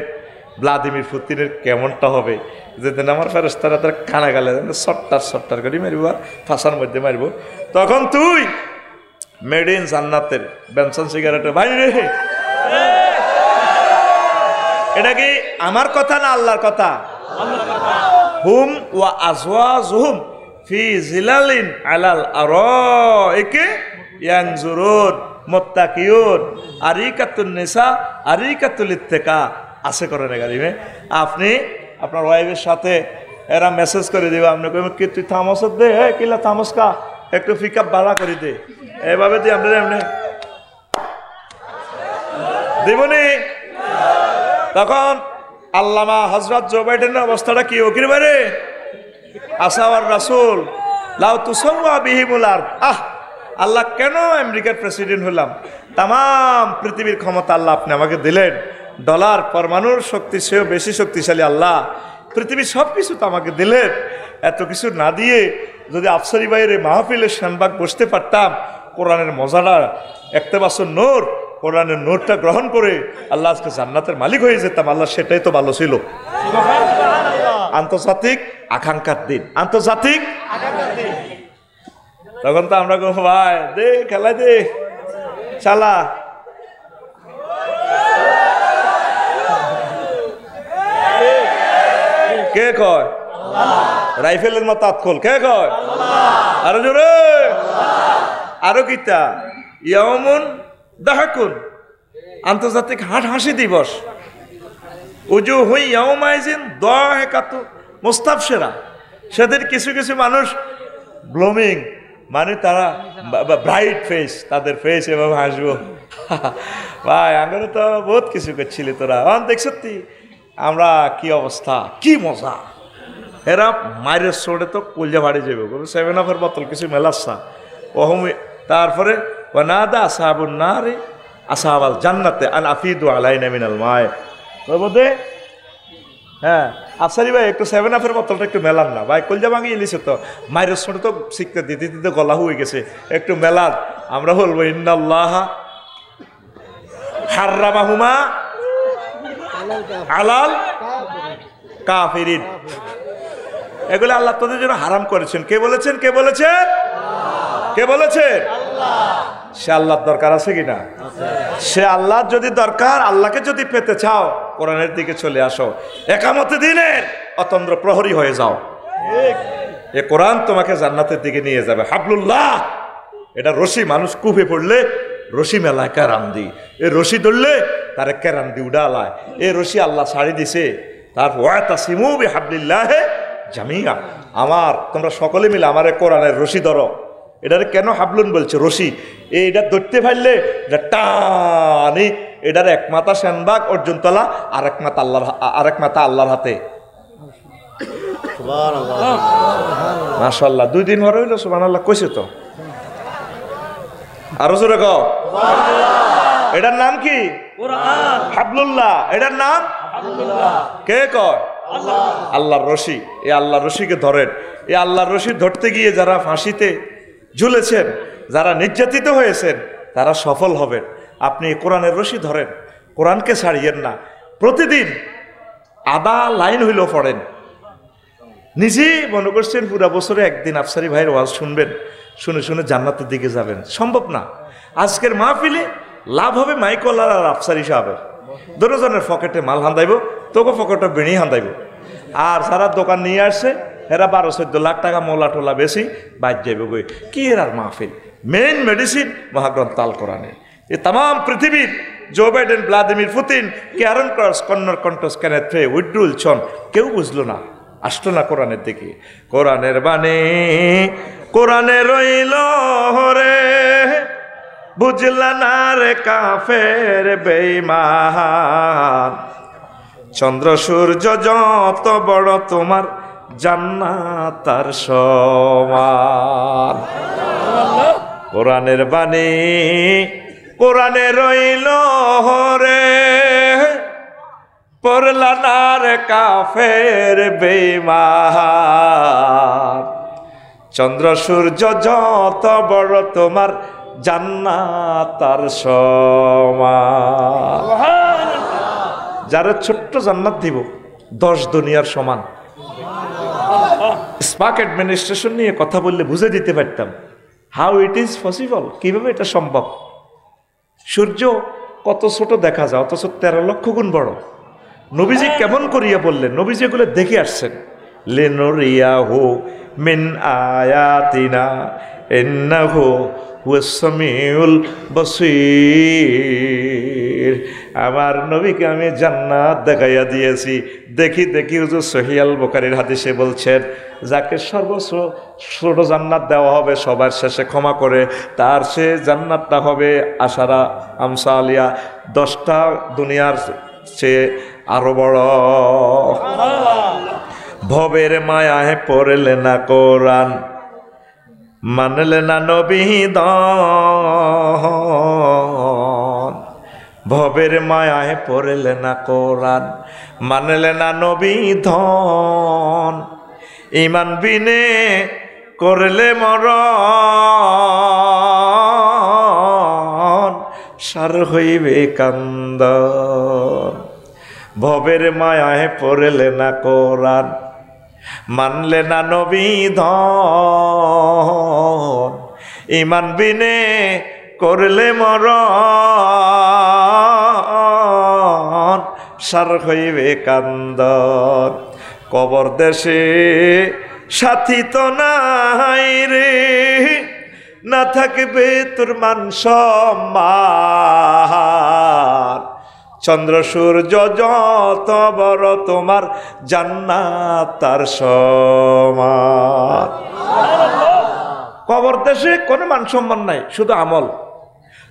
ভ্লাদিমির পুতিনের কেমনটা হবে? যেদিন আমার ফেরেশতারা তার কানে গালে সট্টার করে মারব আর ফাঁসার মধ্যে মারব, তখন তুই মেড ইন জান্নাতের বেনসন সিগারেটের ভাই রে। এটা কি আমার কথা না আল্লাহর কথা? হুম ওয়া আজওয়াজুহুম ফি জিলালিন আলাল আরাইকি ইয়ানজুরুন মুত্তাকিউন আরিকাতুন নিসা আরিকাতুল ইত্তিকা। আছে করেন গালিমে আপনি আপনার ওয়াইফের সাথে এরা মেসেজ করে দিবে, আপনি কইবেন কি তুই থামস দে, কিলা থামস কা, একটু পিকআপ বাড়া করে দে, এভাবে দিয়ে আমরা এমনি দিবনি। তখন আল্লামা হযরত জো বাইডেনের অবস্থাটা কি? ওকির বাইরে আসাওয়ার রাসূল লাউ তুসাওয়া বিহিমুল আরদ। আল্লাহ কেন আমেরিকার প্রেসিডেন্ট হলাম? তাম পৃথিবীর ক্ষমতা আল্লাহ আপনি আমাকে দিলেন। ডলার পরমাণুর শক্তি সেও বেশি শক্তিশালী আল্লাহ। পৃথিবীর সব কিছু তো আমাকে দিলেন। এত কিছু না দিয়ে যদি আফসারি বাইরে মাহফিলের শানবাগ বসতে পারতাম, কোরআনের মজাটা একতেবাসুর নূর, কোরআনের নূরটা গ্রহণ করে আল্লাহ আজকে জান্নাতের মালিক হয়ে যেতাম। আল্লাহ সেটাই তো ভালো ছিল। আন্তর্জাতিক আকাঙ্ক্ষার দিন, আন্তর্জাতিক তখন তো আমরা ভাই দে খেলায় দে চালা। কে কয়? রাইফেলের মতো আতখোল কে কয়? আরো জোরে, আরো কিতা ইয়ামুন দাহাকুন, আন্তর্জাতিক হাসি দিবস। উজু হুই ইয়াউমাইজিন দাহাকাতু মুস্তাবশিরা, সেদিন কিছু কিছু মানুষ ব্লুমিং, মানে তারা ব্রাইট ফেস, তাদের ফেস এবং হাসবো। ভাই আমরা তো বহুত কিছু করছিলি তোরা, দেখ সত্যি আমরা কি অবস্থা, কি মজা। এরা মায়ের সোড়ে তো কলজা ভাড়ি যাবে, 7 আপের বোতল কিছু মেলাচ্ছা ওহম। তারপরে ওয়ানাদা আসহাবুন নারি আসহাবাল জান্নাতে আন আফিদু আলাইনা মিনাল মায়। বোধে হ্যাঁ আফসারি ভাই একটু 7 আপের বোতলটা একটু মেলান না ভাই, কলজা ভাঙিয়ে এলিছে তো, মায়ের সোড়ে তো শিখতে দিতে দিতে গলা হয়ে গেছে, একটু মেলান। আমরা বলবো ইন্নাল্লাহা হাররামাহুমা আলাল কাফিরিন, এগুলো আল্লাহ তোদের জন্য হারাম করেছেন। কে বলেছেন? কে বলেছেন? কে বলেছেন? সে আল্লাহর দরকার আছে কিনা? সে আল্লাহর যদি দরকার, আল্লাহকে যদি পেতে চাও কোরআনের দিকে চলে আসো, একামতে দিনের অতন্দ্র প্রহরী হয়ে যাও। এ কোরআন তোমাকে জান্নাতের দিকে নিয়ে যাবে। হাবলুল্লাহ, এটা রশি, মানুষ কুপে পড়লে রশি মেলায় কেরান্দি, এ রশি ধরলে তার কেরান্দি উড়ালায়, এ রশি আল্লাহ ছাড়ি দিছে। তার ওয়াতাসিমু বিহাবলিল্লাহি জামিয়া, আমার তোমরা সকলে মিলে আমার কোরআনের রশি ধরো। এটারে কেন হাবলুন বলছে? রশি এইটা ধরতে পারলে এটা টানি, এটার এক মাথা সেনবাগ অর্জুনতলা, আর এক মাথা আল্লাহর হাতে। মাশাআল্লাহ, 2 দিন পরে হইলো সুবহানাল্লাহ কইছে তো। আরো জোরে কও। এটার নাম কি? কোরআন। হাবলুল্লাহ, এটার নাম হাবলুল্লাহ। কে কয়? আল্লাহ। আল্লাহর রশি, এই আল্লাহর রশিকে ধরেন। এই আল্লাহর রশি ধরতে গিয়ে যারা ফাঁসিতে ঝুলেছেন, যারা নির্যাতিত হয়েছেন, তারা সফল হবেন। আপনি কোরআনের রশি ধরেন, কোরআনকে ছাড়িয়েন না। প্রতিদিন আধা লাইন হইলেও পড়েন। নিজেই মনে করছেন পুরা বছরে একদিন আফসারি ভাইয়ের ওয়াজ শুনবেন, শুনে শুনে জান্নাতের দিকে যাবেন, সম্ভব না। আজকের মাহফিলে লাভ হবে মাইকলার আর আফসারি সাহেবের। দুজনের পকেটে মাল হান্দাইব, তোকে পকেটে বেড়ি হান্দাইব। আর সারা দোকান নিয়ে আসছে, এরা 12-14 লাখ টাকা মোলা টোলা বেশি বাদ যাইবে গই। কি এর আর মাহফিল? মেইন মেডিসিন মহাগ্রন্থ আল কোরআনে। এ তাম পৃথিবীর জো বাইডেন, ভ্লাদিমির পুতিন, ক্যারন ক্রস, কন্নর কন্টস, কেনেথ ফে, উইড্রুল ছন, কেউ বুঝলো না, আসতো না কোরআনের দিকে। কোরআনের বাণী কোরআনে রইল রে, বুঝলা না রে কাফের বেঈমান। চন্দ্র সূর্য যত বড় তোমার জান্নাত তার সমান। কোরআনের বাণী কোরআনে রইল রে, পড়লা না রে কাফের বেঈমান। চন্দ্র সূর্য যত বড় তোমার জান্নাত তার সমান। যারা ছোট্ট জান্নাত দিব 10 দুনিয়ার সমান। স্পার্ক অ্যাডমিনিস্ট্রেশন নিয়ে কথা বললে বুঝে দিতে পারতাম হাউ ইট ইজ পসিবল, কিভাবে এটা সম্ভব। সূর্য কত ছোট দেখা যায়, অথচ 13 লক্ষ গুণ বড়। নবীজি কেমন করিয়া বললেন? নবীজি এগুলো দেখে আসছেন। লিনুরিয়াহু মিন আয়াতিনা ইন্নাহু হুয়াস সামিউল বাসীর। আমার নবীকে আমি জান্নাত দেখাইয়া দিয়েছি। দেখি দেখি হুজুর সহিহ আল বুখারীর হাদিসে বলছেন, যাকে সর্বোচ্চ ছোট জান্নাত দেওয়া হবে সবার শেষে ক্ষমা করে, তার সে জান্নাতটা হবে আশারা আমসালিয়া, 10টা দুনিয়ার চেয়ে আরো বড়। ভবের মায়ায় পড়লে না কোরআন, মানলে না নবীদন। ভবের মায়ায় পড়লে না কোরআন, মানলে না নবীদন। ইমান বিনে করলে মরণ, সার হইবে কান্দন। ভবের মায়ায় পড়লে না কোরআন, মানলে না নবীদন। ইমান বিনে করলে মরণ, সার হইবে কান্দন। কবর দেশে সাথী তো নাই রে, না থাকবে তোর মান সম্মান। চন্দ্র সূর্য যত বড় তোমার জান্নাত তার সমান। কবর দেশে কোনো মান সম্মান নাই, শুধু আমল।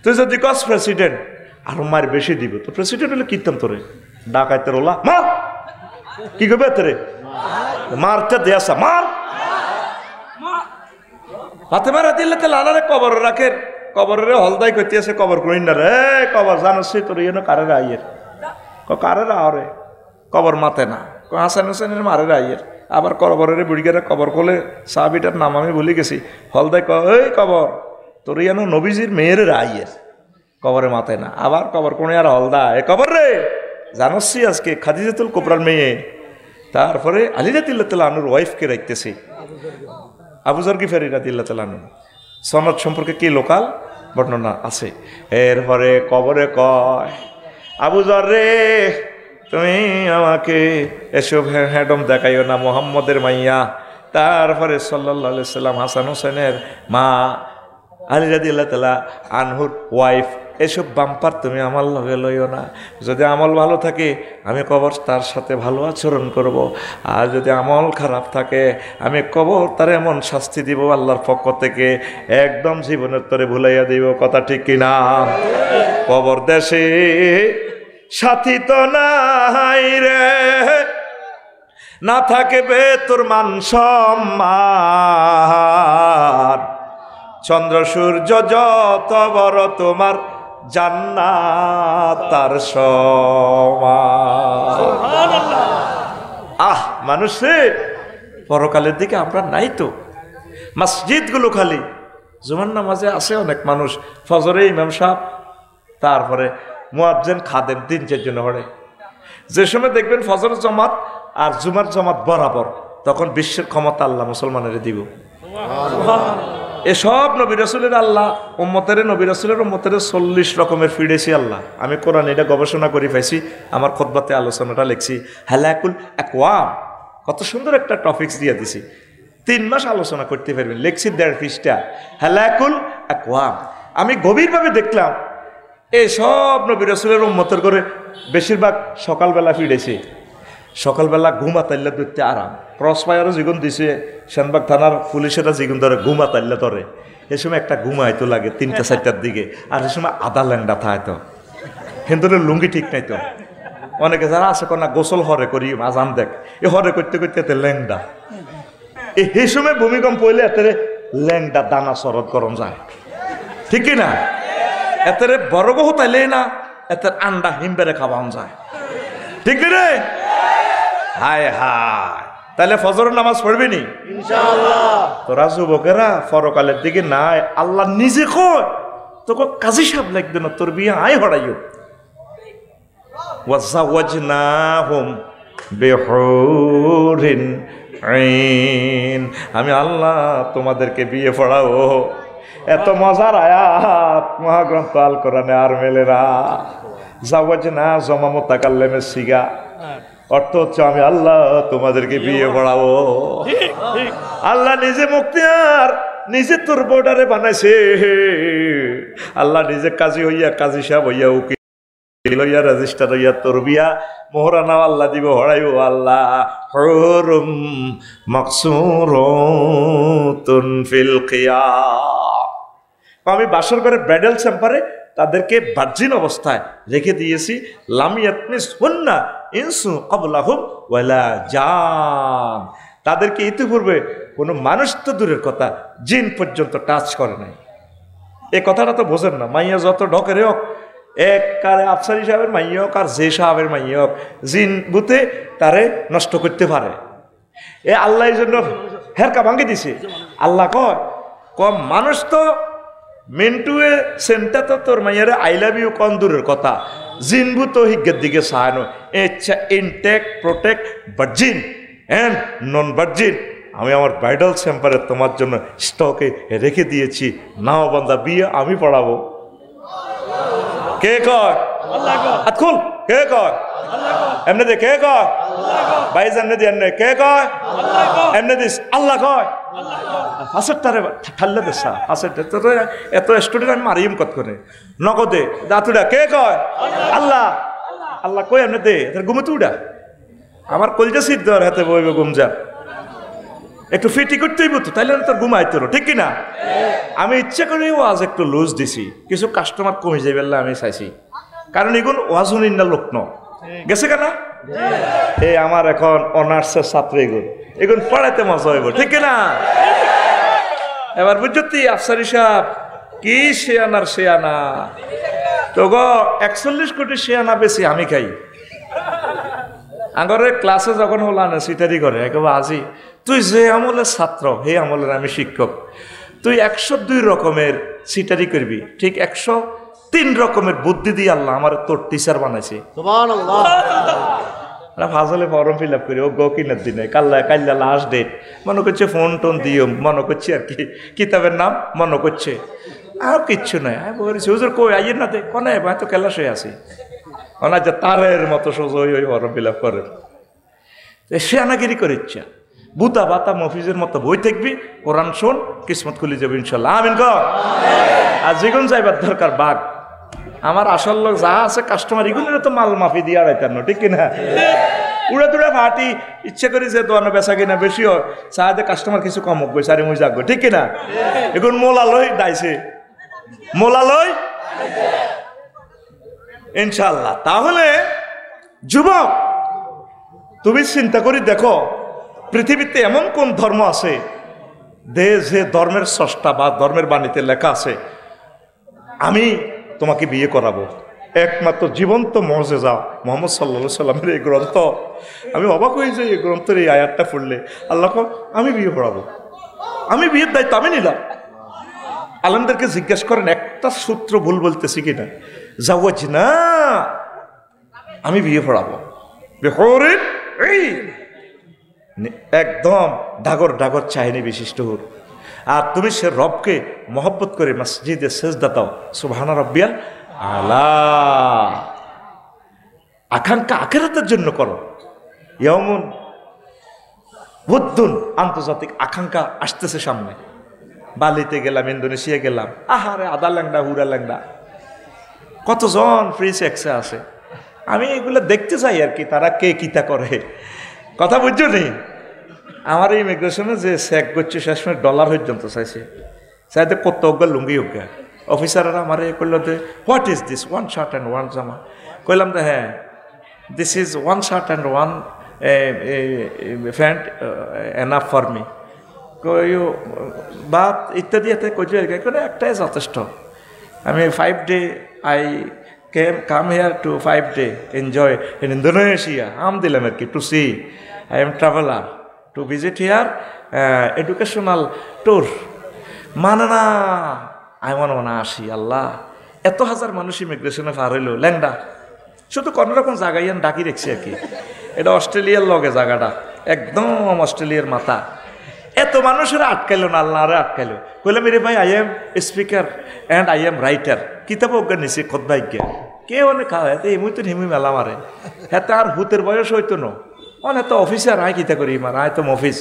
তুই যদি কস প্রেসিডেন্ট, আর মার বেশি দিব তো প্রেসিডেন্ট হলে কীর্তন তোরে ডাকাইতের ওলা মার, কি করবে তোরে মারতে দেয়াসা মার। হাতে মারা দিলে তো লালারে কবর রাখেন, কবরের হলদাই করতে আছে কবর করিন না রে। কবর জানোস তোর ইয়ে কারের আইয়ের কারের আরে কবর মাতে না, হাসান হোসেনের মারের আইয়ের। আবার কবরের বুড়িগারে কবর খোলে, সাহাবিটার নাম আমি ভুলে গেছি, হলদাই এই কবর তোর ইয়ানো নবীজির মেয়ের আইয়ের, কবরে মাতে না। আবার কবর কোনে আর হলদা এ কবর রে জানোসি আজকে খাদিজাতুল কুবরার মেয়ে। তারপরে আলী রাদিয়াল্লাহু আনহুর ওয়াইফকে রাখতেছি, আবু যর গিফারি রাদিয়াল্লাহু আনহু। সনদ সম্পর্কে কি লোকাল বর্ণনা আছে। এরপরে কবরে কয়, আবু যর রে তুমি আমাকে এসব হ্যাডম দেখাইও না, মুহাম্মদের মাইয়া। তারপরে সাল্লাল্লাহু আলাইহি সাল্লাম হাসান হোসেনের মা আলী রাদিয়াল্লাহু আনহুর ওয়াইফ, এসব বাম্পার তুমি আমার লগে লইও না। যদি আমল ভালো থাকে আমি কবর তার সাথে ভালো আচরণ করব, আর যদি আমল খারাপ থাকে আমি কবর তার এমন শাস্তি দিব আল্লাহর পক্ষ থেকে, একদম জীবনের তরে ভুলাইয়া দিব। কথা ঠিক কিনা? কবর দেশে সাথী তো নাই রে, না থাকবে তোর মান সম্মান। চন্দ্র সূর্য যত বড় তোমার জান্নাত তার সমান। মানুষে পরকালের দিকে আমরা নাই তো। মসজিদগুলো খালি, জুমার নামাজে আছে অনেক মানুষ, ফজরে ইমাম সাহেব, তারপরে মুয়াজ্জিন খাদেম 3-4 জন পড়ে। যে সময় দেখবেন ফজর জামাত আর জুমার জামাত বরাবর, তখন বিশ্বের ক্ষমতা আল্লাহ মুসলমানের দিব। এসব নবী রাসূলের আল্লাহ উম্মতের, নবী রাসূলের উম্মতের 40 রকমের ফিডেছি আল্লাহ। আমি কোরআন এটা গবেষণা করে পাইছি, আমার খুতবাতে আলোচনাটা লিখছি। হালাকুল আকওয়াম, কত সুন্দর একটা টপিকস দিয়ে দিছি, 3 মাস আলোচনা করতে পারবেন। লিখছি 1.5 পৃষ্ঠা হালাকুল আকওয়াম। আমি গভীরভাবে দেখলাম এই সব নবী রাসূলের উম্মতের করে বেশিরভাগ সকালবেলা ফিরেছি। সকালবেলা ঘুমাতাইলে ধরতে আরাম, ক্রস ফায়ারও যেগুন দিছে, সেনবাগ থানার পুলিশেরা যেগুন ধরে ঘুমাতাইলে ধরে, এ সময় একটা ঘুমাইতো লাগে 3টা-4টার দিকে, আর এ সময় আধা ল্যাংডা থাকতো, কিন্তু লুঙ্গি ঠিক নাই তো। অনেকে যারা আছে না গোসল হরে করি আজান দেখ, এ হরে করতে করতে এতে ল্যাংডা, এই সময় ভূমিকম্প হইলে এতে ল্যাংডা দানা শরৎ গরম যায়, ঠিক কিনা? এতে বড় বহু তাইলে না, এতে আন্ডা হিমবেড়ে খাওয়ান যায়, ঠিক রে? হায় হায়, তাহলে ফজরের নামাজ পড়বি নি ইনশাআল্লাহ? তোরা যুবকেরা পরকালের দিকে নাই, আল্লাহ নিজে কয় তোকে কাজী সাহেব লাগবে না, তোর বিয়ে আয় হড়াইও। ওয়াজাওয়াজনাহুম বিহুরিন আইন, আমি আল্লাহ তোমাদেরকে বিয়ে পড়াবো। এত মজার আয়াত মহাগ্রন্থ আল কোরআনে আর মেলে না। জাওয়াজনা জমা মুতাকাল্লিমের সিগা, অর্থ হচ্ছে আমি আল্লাহ তোমাদেরকে বিয়ে পড়াবো। আল্লাহ নিজে মুখতিয়ার, নিজে তোর বোর্ডারে বানাইছে। আল্লাহ নিজে কাজী হইয়া, কাজী সাহেব হইয়া, উকিল হইয়া, রেজিস্টার হইয়া তোর বিয়া মোহরানা আল্লাহ দিব হড়াইব। আল্লাহ হুরুম মাকসুরাতুন ফিল কিয়াম। আমি বাসর করে ব্রাইডাল চেম্বারে তাদেরকে ভার্জিন অবস্থায় রেখে দিয়েছি। লাম ইয়াতমিসহুন্না ইনসু ক্বাবলাহুম ওয়ালা জান, তাদেরকে ইতিপূর্বে কোনো মানুষ তো দূরের কথা জিন পর্যন্ত টাচ করে নাই। এই কথাটা তো বোঝেন না। মাইয়া যত ঢকের হোক, এক কারে আফসারি সাহেবের মাইয়া হোক আর যে সাহেবের মাইয়া হোক, জিন বুতে তারে নষ্ট করতে পারে। এ আল্লাহ এই জন্য হেরকা ভাঙ্গি দিছে। আল্লাহ কয় কম মানুষ তো মিন্টুয়ে সেন্টা তো তোর মাইয়ারে আই লাভ ইউ কন দূরের কথা, জিনবু তো হিজ্ঞের দিকে সাহানো ইচ্ছা intact protect virgin and non virgin. আমি আমার ব্রাইডাল স্যাম্পারে তোমার জন্য স্টকে রেখে দিয়েছি, নাও বান্দা বিয়ে আমি পড়াবো। কে কয়? আতকুল কে কয়? এমনি দে কে কয়? বাইজ এমনি দি এমনি কে কয়? এমনি দিস আল্লাহ কয়। হাসেরটারে ঠাল্লে দেশা হাসেরটা তো এত স্টুডেন্ট আমি মারিম কত করে নগদে দাতুডা কে কয়? আল্লাহ। আল্লাহ কই এমনি দে ঘুমে তুডা আমার কলজা সিদ্ধ দেওয়ার হাতে বইবে গুমজা একটু ফিটি করতেই বলতো, তাইলে তোর ঘুমাইতো ঠিক কিনা? আমি ইচ্ছা করে ওয়াজ একটু লুজ দিছি, কিছু কাস্টমার কমে যাবে আমি চাইছি, কারণ এগুলো ওয়াজ শুনিন না লোক ন গেছে কেনা। এই আমার এখন অনার্সের ছাত্র এগুলো পড়াইতে মজা হইব ঠিক কিনা? এবার বুঝতি আফসারি সাহেব কি শেয়ানার শেয়ানা তো গো 41 কোটি শেয়ানা বেশি আমি খাই। আগরে ক্লাসে যখন হলা না সিটারি করে একেবারে আজি তুই যে আমলের ছাত্র হে আমলের আমি শিক্ষক, তুই 102 রকমের সিটারি করবি, ঠিক 103 রকমের বুদ্ধি দিয়ে আল্লাহ আমার তোর টিচার বানাইছে। ফাজলে ফর্ম ফিল আপ করি ও গো কিনার দিনে কাল্লা লাস্ট ডেট মনে করছে, ফোন টোন দিও মনে করছি আর কি, কিতাবের নাম মনে করছে, আর কিচ্ছু নাই। আমি বলছি হুজুর কই আইয়ের না দেখ কোনে ভাই তো ক্লাসে আছি, ওনার যে তারের মতো সোজা ওই ফর্ম ফিল আপ করে সে আনাগিরি করে ইচ্ছা বুতা বাতা মফিজের মতো বই থাকবি, কোরআন শোন, কিসমত খুলে যাবে ইনশাল্লাহ। আমিন কর। আর যেগুন যাইবার দরকার বাঘ আমার আসল লোক যা আছে কাস্টমার এগুলো তো মাল মাফি দিয়ে আড়াইতার ঠিক কিনা? উড়ে দুড়ে ফাটি ইচ্ছে করি যে দোয়ানো বেচা কিনা বেশি হয় চাহাতে কাস্টমার কিছু কম হোক সারি মুই যাগো ঠিক কিনা? এখন মোলালই দাইছে মোলালই ইনশাল্লাহ। তাহলে যুবক তুমি চিন্তা করি দেখো পৃথিবীতে এমন কোন ধর্ম আছে যে ধর্মের স্রষ্টা বা ধর্মের বাণীতে লেখা আছে আমি তোমাকে বিয়ে করাবো, একমাত্র জীবন্ত মুজিজা মুহাম্মদ সাল্লাল্লাহু আলাইহি সাল্লামের এই গ্রন্থ। আমি অবাক হয়ে যাই এই গ্রন্থের এই আয়াতটা পড়লে। আল্লাহ আমি বিয়ে পড়াবো, আমি বিয়ের দায়িত্ব আমি নিলাম। আলেমদেরকে জিজ্ঞেস করেন একটা সূত্র ভুল বলতেছি কিনা, জাওয়াজ না আমি বিয়ে পড়াবো এই একদম ডাগর ডাগর চাহিনি বিশিষ্ট হুর। আর তুমি সে রবকে মহব্বত করে মসজিদে সেজদা দাও সুবহানা রাব্বিয়াল আলা। আকাঙ্ক্ষা আখিরাতের জন্য করো। ইয়াউমুন বুদ্ধুন আন্তর্জাতিক আকাঙ্ক্ষা আসতেছে সামনে। বালিতে গেলাম, ইন্দোনেশিয়া গেলাম, আহারে আদা ল্যাংডা হুরা ল্যাংডা কতজন ফ্রি সেক্সে আছে। আমি এগুলো দেখতে চাই আর কি তারা কে কিতা করে, কথা বুঝছো নি? আমার ইমিগ্রেশনে যে চেক করছে শেষমেশ ডলার পর্যন্ত চাইছে, চাইতে কত অজ্ঞা লুঙ্গি অজ্ঞা। অফিসাররা আমার এ করলো যে what is this, 1 shirt and 1 জামা। কইলাম যে হ্যাঁ this is 1 shirt and 1 pant enough for me Baat ইত্যাদি এতে কইতে একটাই যথেষ্ট। আমি 5 day I come here to 5 day enjoy in Indonesia. I'm dilam ar ki to see. I am traveler to visit here educational tour. Manana I want ashi Allah. এত হাজার মানুষ ইমিগ্রেশনে পার হইল ল্যাংডা, শুধু কোনো রকম জায়গায় ডাকি রেখছি আর কি। এটা অস্ট্রেলিয়ার লগে জায়গাটা, একদম অস্ট্রেলিয়ার মাথা। এত মানুষেরা আটকাইলো না, আল্লাহ আরে আটকাইলো। কইলাম রে ভাই I am speaker and I am writer, কিতাব অজ্ঞান নিছি খোদ্া জ্ঞান কে অনেক খাওয়া এতে এমনি তো নেমি মেলা মারে। হ্যাঁ আর হুতের বয়স হইতো ন অনেক তো অফিসার আয় কিতা করি মার আয় তো অফিস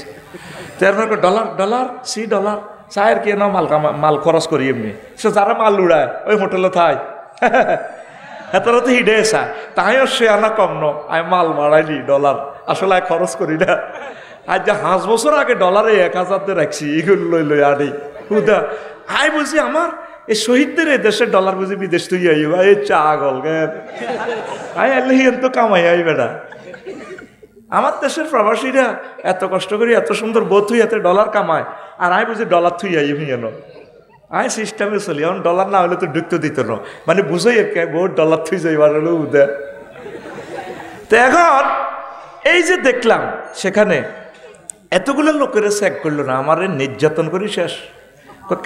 তার ডলার ডলার সি ডলার চায়ের কে না মাল খরচ করি এমনি। সে যারা মাল উড়ায় ওই হোটেলে থাই হ্যাঁ তো হিডে চায় তাইও সে আনা কম ন আয় মাল বাড়াইলি ডলার আসলে আয় খরচ করি না। আজ যে 5 বছর আগে ডলারে 1000 রাখছি এগুলো লই লই আড়ি হুদা আয় বলছি আমার এই শহীদদের এই দেশের ডলার বুঝি বিদেশ তুই আই এই চা গল গে আয় আল্লাহ তো কামাই আই বেটা আমার দেশের প্রবাসীরা এত কষ্ট করে এত সুন্দর বউ থুই এত ডলার কামায়, আর আমি বুঝি ডলার থুই আই ভিয়েন আয় সিস্টেমে চলি। এখন ডলার না হলে তো ঢুকতে দিত না, মানে বুঝাই আর কে বউ ডলার থুই যাইবার হলো উদে। তো এখন এই যে দেখলাম সেখানে এতগুলো লোকের চেক করলো না, আমার নির্যাতন করি শেষ।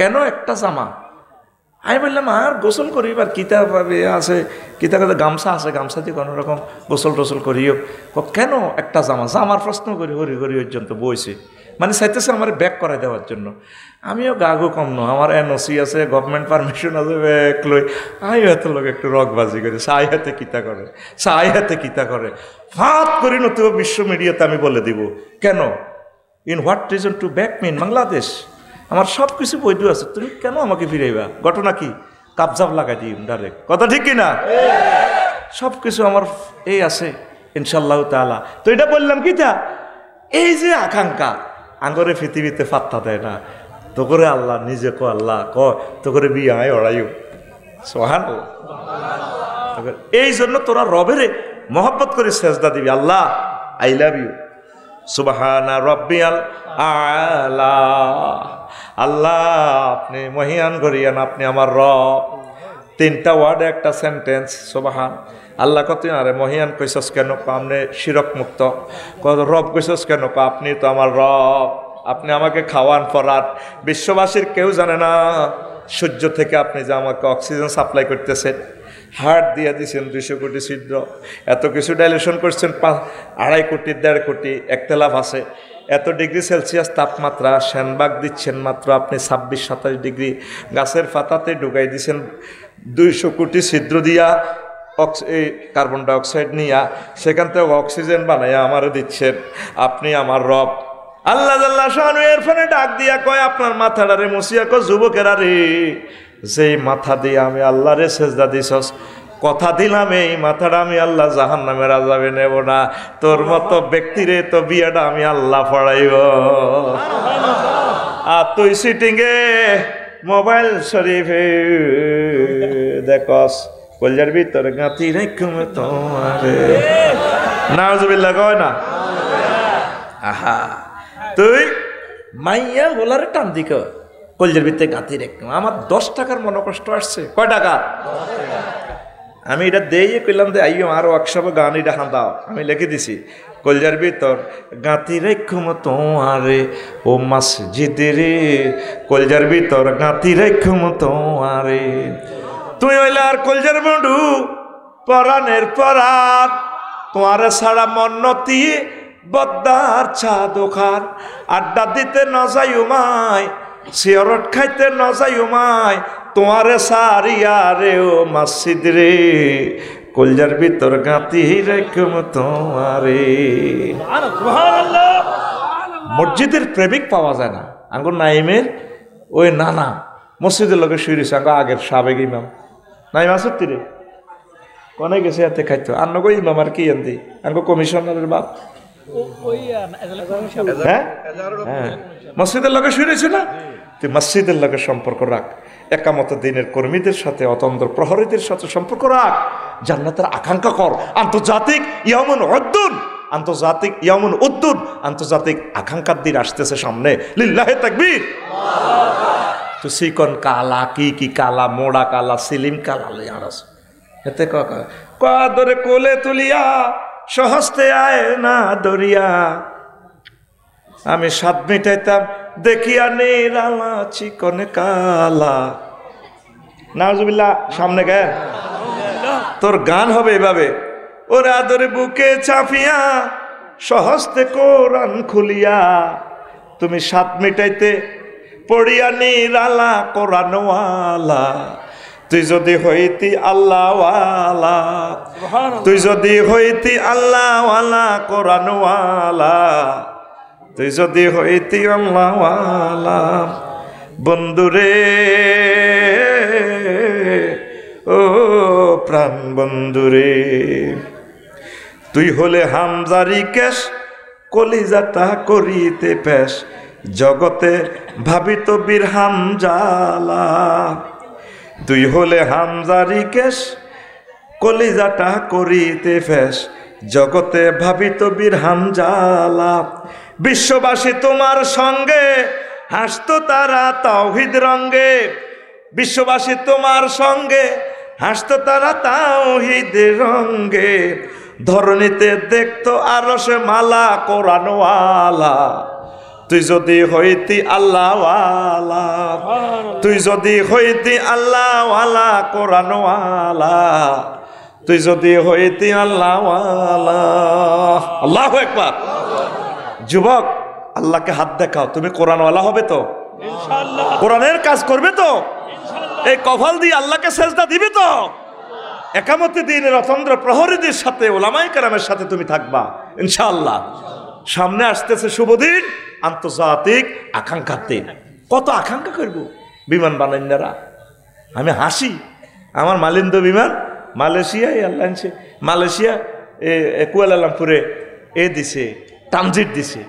কেন একটা জামা? আমি বললাম আর গোসল করি, এবার কিতা আছে কিতা কথা গামছা আছে, গামছা দিয়ে কোনো রকম গোসল টোসল করিও। কেন একটা জামা? জামার প্রশ্ন করি হরি হরি পর্যন্ত বইছে, মানে চাইতেছে আমার ব্যাক করাই দেওয়ার জন্য। আমিও গাগো কম ন, আমার এনওসি আছে, গভর্নমেন্ট পারমিশন আছে, ব্যাক লই আই হাতে লোক একটু রকবাজি করে, সাই হাতে কিতা করে, সাই হাতে কিতা করে, ফাঁত করি নতুবা বিশ্ব মিডিয়াতে আমি বলে দিব। কেন? In what reason to back me in Bangladesh? আমার সব কিছু বৈধ আছে, তুমি কেন আমাকে ফিরাইবা? ঘটনা কি? কাবজাব লাগাই দিই ডাইরেক্ট, কথা ঠিক কিনা? সব কিছু আমার এই আছে ইনশাল্লাহ তাআলা। তো এটা বললাম কি তা, এই যে আকাঙ্ক্ষা আঙ্গরে পৃথিবীতে পাত্তা দেয় না, তো করে আল্লাহ নিজে কো আল্লাহ ক তো করে বিয়ায় ওড়াইও সুবহানাল্লাহ। এই জন্য তোরা রবেরে মহব্বত করে সেজদা দিবি, আল্লাহ আই লাভ ইউ সুবহানা রাব্বিয়াল আলা। আল্লাহ আপনি মহিয়ান করিয়ান, আপনি আমার রব। তিনটা ওয়ার্ড একটা সেন্টেন্স, সুবহান। আল্লাহ কত আরে মহিয়ান কইসস কেন? আপনি শিরক মুক্ত। কত রব কইসস কেন? আপনি তো আমার রব, আপনি আমাকে খাওয়ান পরান। বিশ্ববাসীর কেউ জানে না সূর্য থেকে আপনি যে আমাকে অক্সিজেন সাপ্লাই করতেছেন, হার্ট দিয়ে দিচ্ছেন 200 কোটি ছিদ্র, এত কিছু ডাইলেশন করছেন, 2.5 কোটি 1.5 কোটি একতলাফ আছে, এত ডিগ্রি সেলসিয়াস তাপমাত্রা, শ্যানবাগ দিচ্ছেন মাত্র আপনি 26-27 ডিগ্রি, গাছের পাতাতে ঢুকাই দিচ্ছেন 200 কোটি ছিদ্র দিয়া এই কার্বন ডাইঅক্সাইড নিয়া, সেখান থেকে অক্সিজেন বানাইয়া আমারে দিচ্ছেন। আপনি আমার রব। আল্লাহ আল্লাহ শানু এরফানে ডাক দিয়া কয় আপনার মাথাটারে মুছিয়া কয় যুবকেরা রে, যেই মাথা দিয়ে আমি আল্লাহরে সেজদা দিছস, কথা দিলাম এই মাথাটা আমি আল্লাহ জাহান্নামের আযাবে নেব না। তোর মতো ব্যক্তিরে তো বিয়েটা আমি আল্লাহ পড়াইব। আর তুই সিটিংয়ে মোবাইল শরীফে দেখস কলজার ভিতর গাঁথি রেখুম তোমারে, নাউজুবিল্লাহ কয় না? আহা, তুই মাইয়া গোলারে টান দিক কলজার ভিতরে গাঁথি রেখুম। আমার 10 টাকার মনোকষ্ট আসছে। কয় টাকা? আমি এটা দিয়ে কইলাম যে আইও আর ওয়ার্কশপে গান এটা হাঁদাও, আমি লিখে দিছি কলজার ভিতর গাঁথি রেখুম তোমারে ও মসজিদে রে, কলজার ভিতর গাঁথি রেখুম তোমারে। তুই হইলে আর কলজার বন্ধু পরাণের পরাণ, তোমারে ছাড়া মন্নতি বদ্দার চা দোকান, আড্ডা দিতে ন যাই উমায়, সিগারেট খাইতে ন যাই উমায়, তোমারে সারিয়া রে ও মসজিদ রে, কলজার ভিতর গাঁথি রেখুম তোমারে। মসজিদের প্রেমিক পাওয়া যায় না। আঙ্গুর নাইমের ওই নানা মসজিদের লোকের শুয়ে রয়েছে, আঙ্গ আগের সাবেক ইমাম নাইম আসত্তি রে কনে গেছে হাতে খাইতো আন্ন গো ইমাম আর কি আনতি আঙ্গ কমিশনারের বাপ। হ্যাঁ হ্যাঁ, মসজিদের লোকের শুয়ে রয়েছে না? তুই মসজিদের লোকের সম্পর্ক রাখ, একামত দিনের কর্মীদের সাথে, অতন্ত্র প্রহরীদের সাথে সম্পর্ক রাখ, জান্নাতের আকাঙ্ক্ষা কর। আন্তর্জাতিক ইয়ামুন উদ্দুন, আন্তর্জাতিক ইয়ামুন উদ্দুন, আন্তর্জাতিক আকাঙ্ক্ষার দিন আসতেছে সামনে। লিল্লাহে তাকবীর। তো সিকন কালা কি কালা, মোড়া কালা, সিলিম কালা লইয়া আস এতে কাদরে কোলে তুলিয়া সহস্তে আয় না দরিয়া, আমি স্বাদ মিটাইতাম দেখিয়া নিরালা চিকন কালা। নাউজুবিল্লাহ, সামনে গে তোর গান হবে এভাবে, ওরে আদরে বুকে চাপিয়া সহস্তে কোরআন খুলিয়া, তুমি স্বাদ মিটাইতে পড়িয়া নিরালা কোরআনওয়ালা। তুই যদি হইতি আল্লাহওয়ালা, তুই যদি হইতি আল্লাহওয়ালা কোরআনওয়ালা, তুই যদি হইতি আল্লাহওয়ালা বন্ধুরে, ও প্রাণ বন্ধুরে, তুই হলে হামজারি কেশ কলিজাটা করিতে পেশ, জগতে ভাবিত বীর হামজালা। তুই হলে হামজারি কেশ কলিজাটা করিতে ফেস, জগতে ভাবিত বিরহাম জ্বালা, বিশ্ববাসী তোমার সঙ্গে হাসতো তারা তাওহীদ রঙ্গে, বিশ্ববাসী তোমার সঙ্গে হাসতো তারা তাওহীদ রঙ্গে, ধরণীতে দেখতো আরশে মালা কোরআনওয়ালা, তুই যদি হইতি আল্লাহওয়ালা, তুই যদি হইতি আল্লাহওয়ালা কোরআনওয়ালা, তুই যদি হইতি আল্লাহওয়ালা। আল্লাহু আকবার। যুবক, আল্লাহকে হাত দেখাও, তুমি কোরআনওয়ালা হবে তো ইনশাআল্লাহ, কোরআনের কাজ করবে তো ইনশাআল্লাহ, এই কপাল দিয়ে আল্লাহকে সেজদা দিবে তো, একামতে দিনের অতন্দ্র প্রহরীদের সাথে ওলামায়ে কেরামের সাথে তুমি থাকবা ইনশাআল্লাহ। সামনে আসতেছে শুভদিন, আন্তর্জাতিক আকাঙ্ক্ষার দিন। কত আকাঙ্ক্ষা করব বিমান বানাইনারা। আমি হাসি, আমার মালিন্দ বিমান মালয়েশিয়ায় আল্লাহ মালয়েশিয়া কুয়ালালামপুরে দিছে, ট্রানজিট দিছে।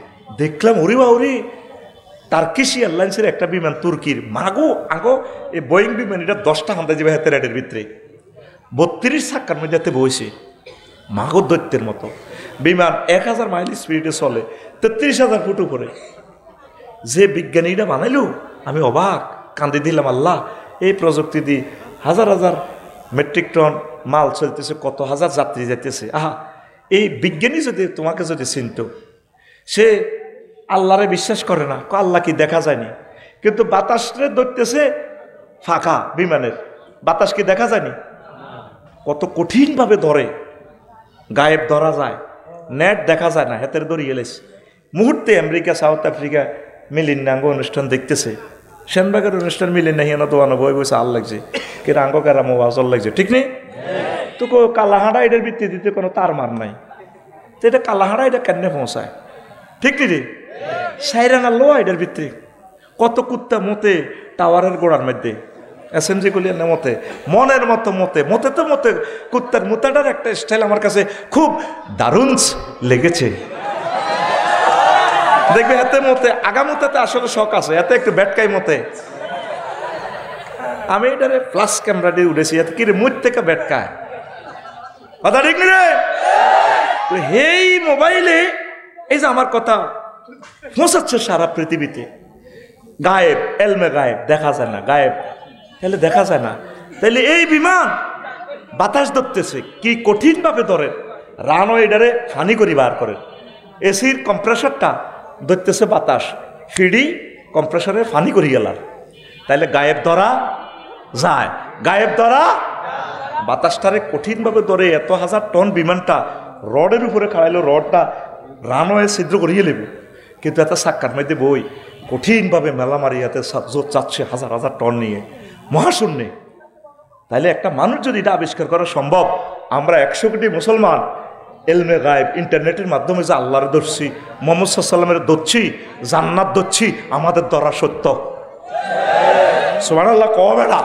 দেখলাম ওরে বা ওরে, টার্কিশ এয়ারলাইন্সের একটা বিমান তুর্কির, মাগো আগো এই বোয়িং বিমান, এটা 10টা হামদা যাবে হাতে রাইডের ভিতরে, 32 চাক্কার মধ্যে হাতে বইছে, মাগো দৈত্যের মতো বিমান 1000 মাইল স্পিডে চলে, 33,000 ফুট উপরে। যে বিজ্ঞানীরা বানাইলো আমি অবাক, কান্দি দিলাম, আল্লাহ এই প্রযুক্তি দিয়ে হাজার হাজার মেট্রিক টন মাল চলতেছে, কত হাজার যাত্রী যাইতেছে। আহা, এই বিজ্ঞানী যদি তোমাকে যদি চিনত, সে আল্লাহরে বিশ্বাস করে না, আল্লাহ কি দেখা যায়নি, কিন্তু বাতাসরে ধরতেছে ফাঁকা বিমানের, বাতাস কি দেখা যায়নি, কত কঠিনভাবে ধরে, গায়েব ধরা যায়, নেট দেখা যায় না, হাতের দড়ি এলেছে। মুহূর্তে আমেরিকা সাউথ আফ্রিকা মিলিন্নাঙ্গ অনুষ্ঠান দেখতেছে, সেনবাগের অনুষ্ঠান মিলিন নাহি না দোয়ানো বই বসে আল লাগছে, কে রাঙ্গ কারামো আজল লাগছে, ঠিক নেই তো। কালাহাড়া এটার ভিত্তি দিতে কোনো তার মার নাই, তো এটা কালাহাড়া এটা কেন পৌঁছায়, ঠিক নি রে, সাইরানা লো এটার ভিত্তি। কত কুত্তা মতে টাওয়ারের গোড়ার মধ্যে, SMG গুলির মতে, মনের মতো মতে মতে তো মতে, কুত্তার মুতাটার একটা স্টাইল আমার কাছে খুব দারুণ লেগেছে। দেখবে এতে মতে আগামুতাতে আসলে শখ আছে, এতে একটু ব্যাটকাই মতে। আমি এটারে ফ্লাশ ক্যামেরা দিয়ে উঠেছি, এতে কি রে মুখ থেকে ব্যাটকায়, কথা ঠিক রে। এই মোবাইলে এই যে আমার কথা পৌঁছাচ্ছে সারা পৃথিবীতে, গায়েব, এলমে গায়েব, দেখা যায় না, গায়েব তাহলে দেখা যায় না। তাহলে এই বিমান বাতাস ধরতেছে, কি কঠিনভাবে ধরে, রানওয়ে এটারে ফানি করি বার করে, এসির কম্প্রেসারটা ধরতেছে বাতাস, ফিডি কম্প্রেসারে ফানি করি গেলার, তাইলে গায়েব ধরা যায়, গায়েব ধরা বাতাসটারে কঠিনভাবে ধরে। এত হাজার টন বিমানটা রডের উপরে খাড়াইলো, রডটা রানওয়ে ছিদ্র করিয়ে নেবে, কিন্তু এত সাক্কার মধ্যে বই কঠিনভাবে মেলা মারি হাতে চাচ্ছে হাজার হাজার টন নিয়ে মহাশূন্যে। তাইলে একটা মানুষ যদি এটা আবিষ্কার করা সম্ভব, আমরা 100 কোটি মুসলমান এলমে গায়েব ইন্টারনেটের মাধ্যমে যে আল্লাহর ধরছি, মুহাম্মদ সাল্লাল্লাহু আলাইহি ওয়াসাল্লামের ধরছি, জান্নাত ধরছি, আমাদের ধরা সত্য। সুবহানাল্লাহ, কবে না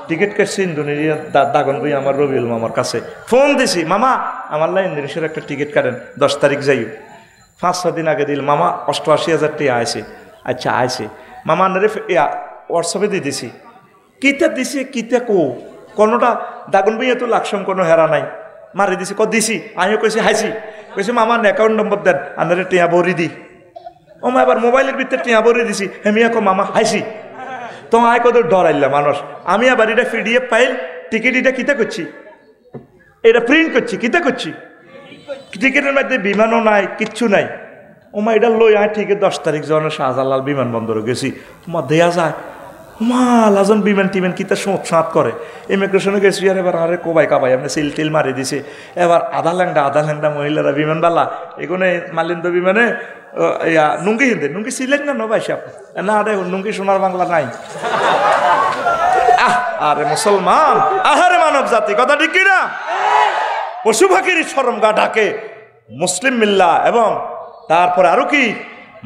টিকিট কাটছি ইন্দোনেশিয়া, দাগন ভাই আমার রবিউল মামার কাছে ফোন দিছি, মামা আমার ইন্দোনেশিয়ার একটা টিকিট কাটেন, 10 তারিখ যাই। 5-6 দিন আগে দিল, মামা 88,000 টাকা আইছে। আচ্ছা আইছে মামা, আনারে হোয়াটসঅ্যাপে দিয়ে দিছি, কিতা দিছি কিতা কোনোটা দাগন ভাইয়া তো লাকসম কোনো হেরা নাই, মারি দিছি, দিছি আমিও কইছি হাইছি, কইছি মামা অ্যাকাউন্ট নম্বর দেন, আনারে টিয়া বরি দি। ও মা এবার মোবাইলের ভিতরে টিয়া বরি দিছি, হেমিয়া কো মামা হাইছি, তো আয় কত ডরাইলাম মানুষ। আমি আবার এটা PDF ফাইল, টিকিট এটা কিতা করছি, এটা প্রিন্ট করছি, কিতা করছি, টিকিটের মধ্যে বিমানও নাই, কিচ্ছু নাই। ওমা এটা লই আয় ঠিকই 10 তারিখ যখন শাহজালাল বিমানবন্দরে গেছি, ওমা দেয়া যায়, মা লাজন বিমান টিমান কিতা সাঁত করে। ইমিগ্রেশনে গেছি, আর এবার আরে কোবাই কাবাই আপনি সিল টিল মারি দিছে। এবার আধা ল্যাংডা মহিলারা বিমানবালা এগুলো মালিন্দ বিমানে নুঙ্গি হিন্দে, নুঙ্গি ছিলেন না নবাই সাহেব, না রে নুঙ্গি সোনার বাংলা নাই। আরে মুসলমান, আহারে মানব জাতি, কথা ঠিক কিনা? পশু পাখির শরম গা ঢাকে মুসলিম মিল্লা, এবং তারপরে আরো কি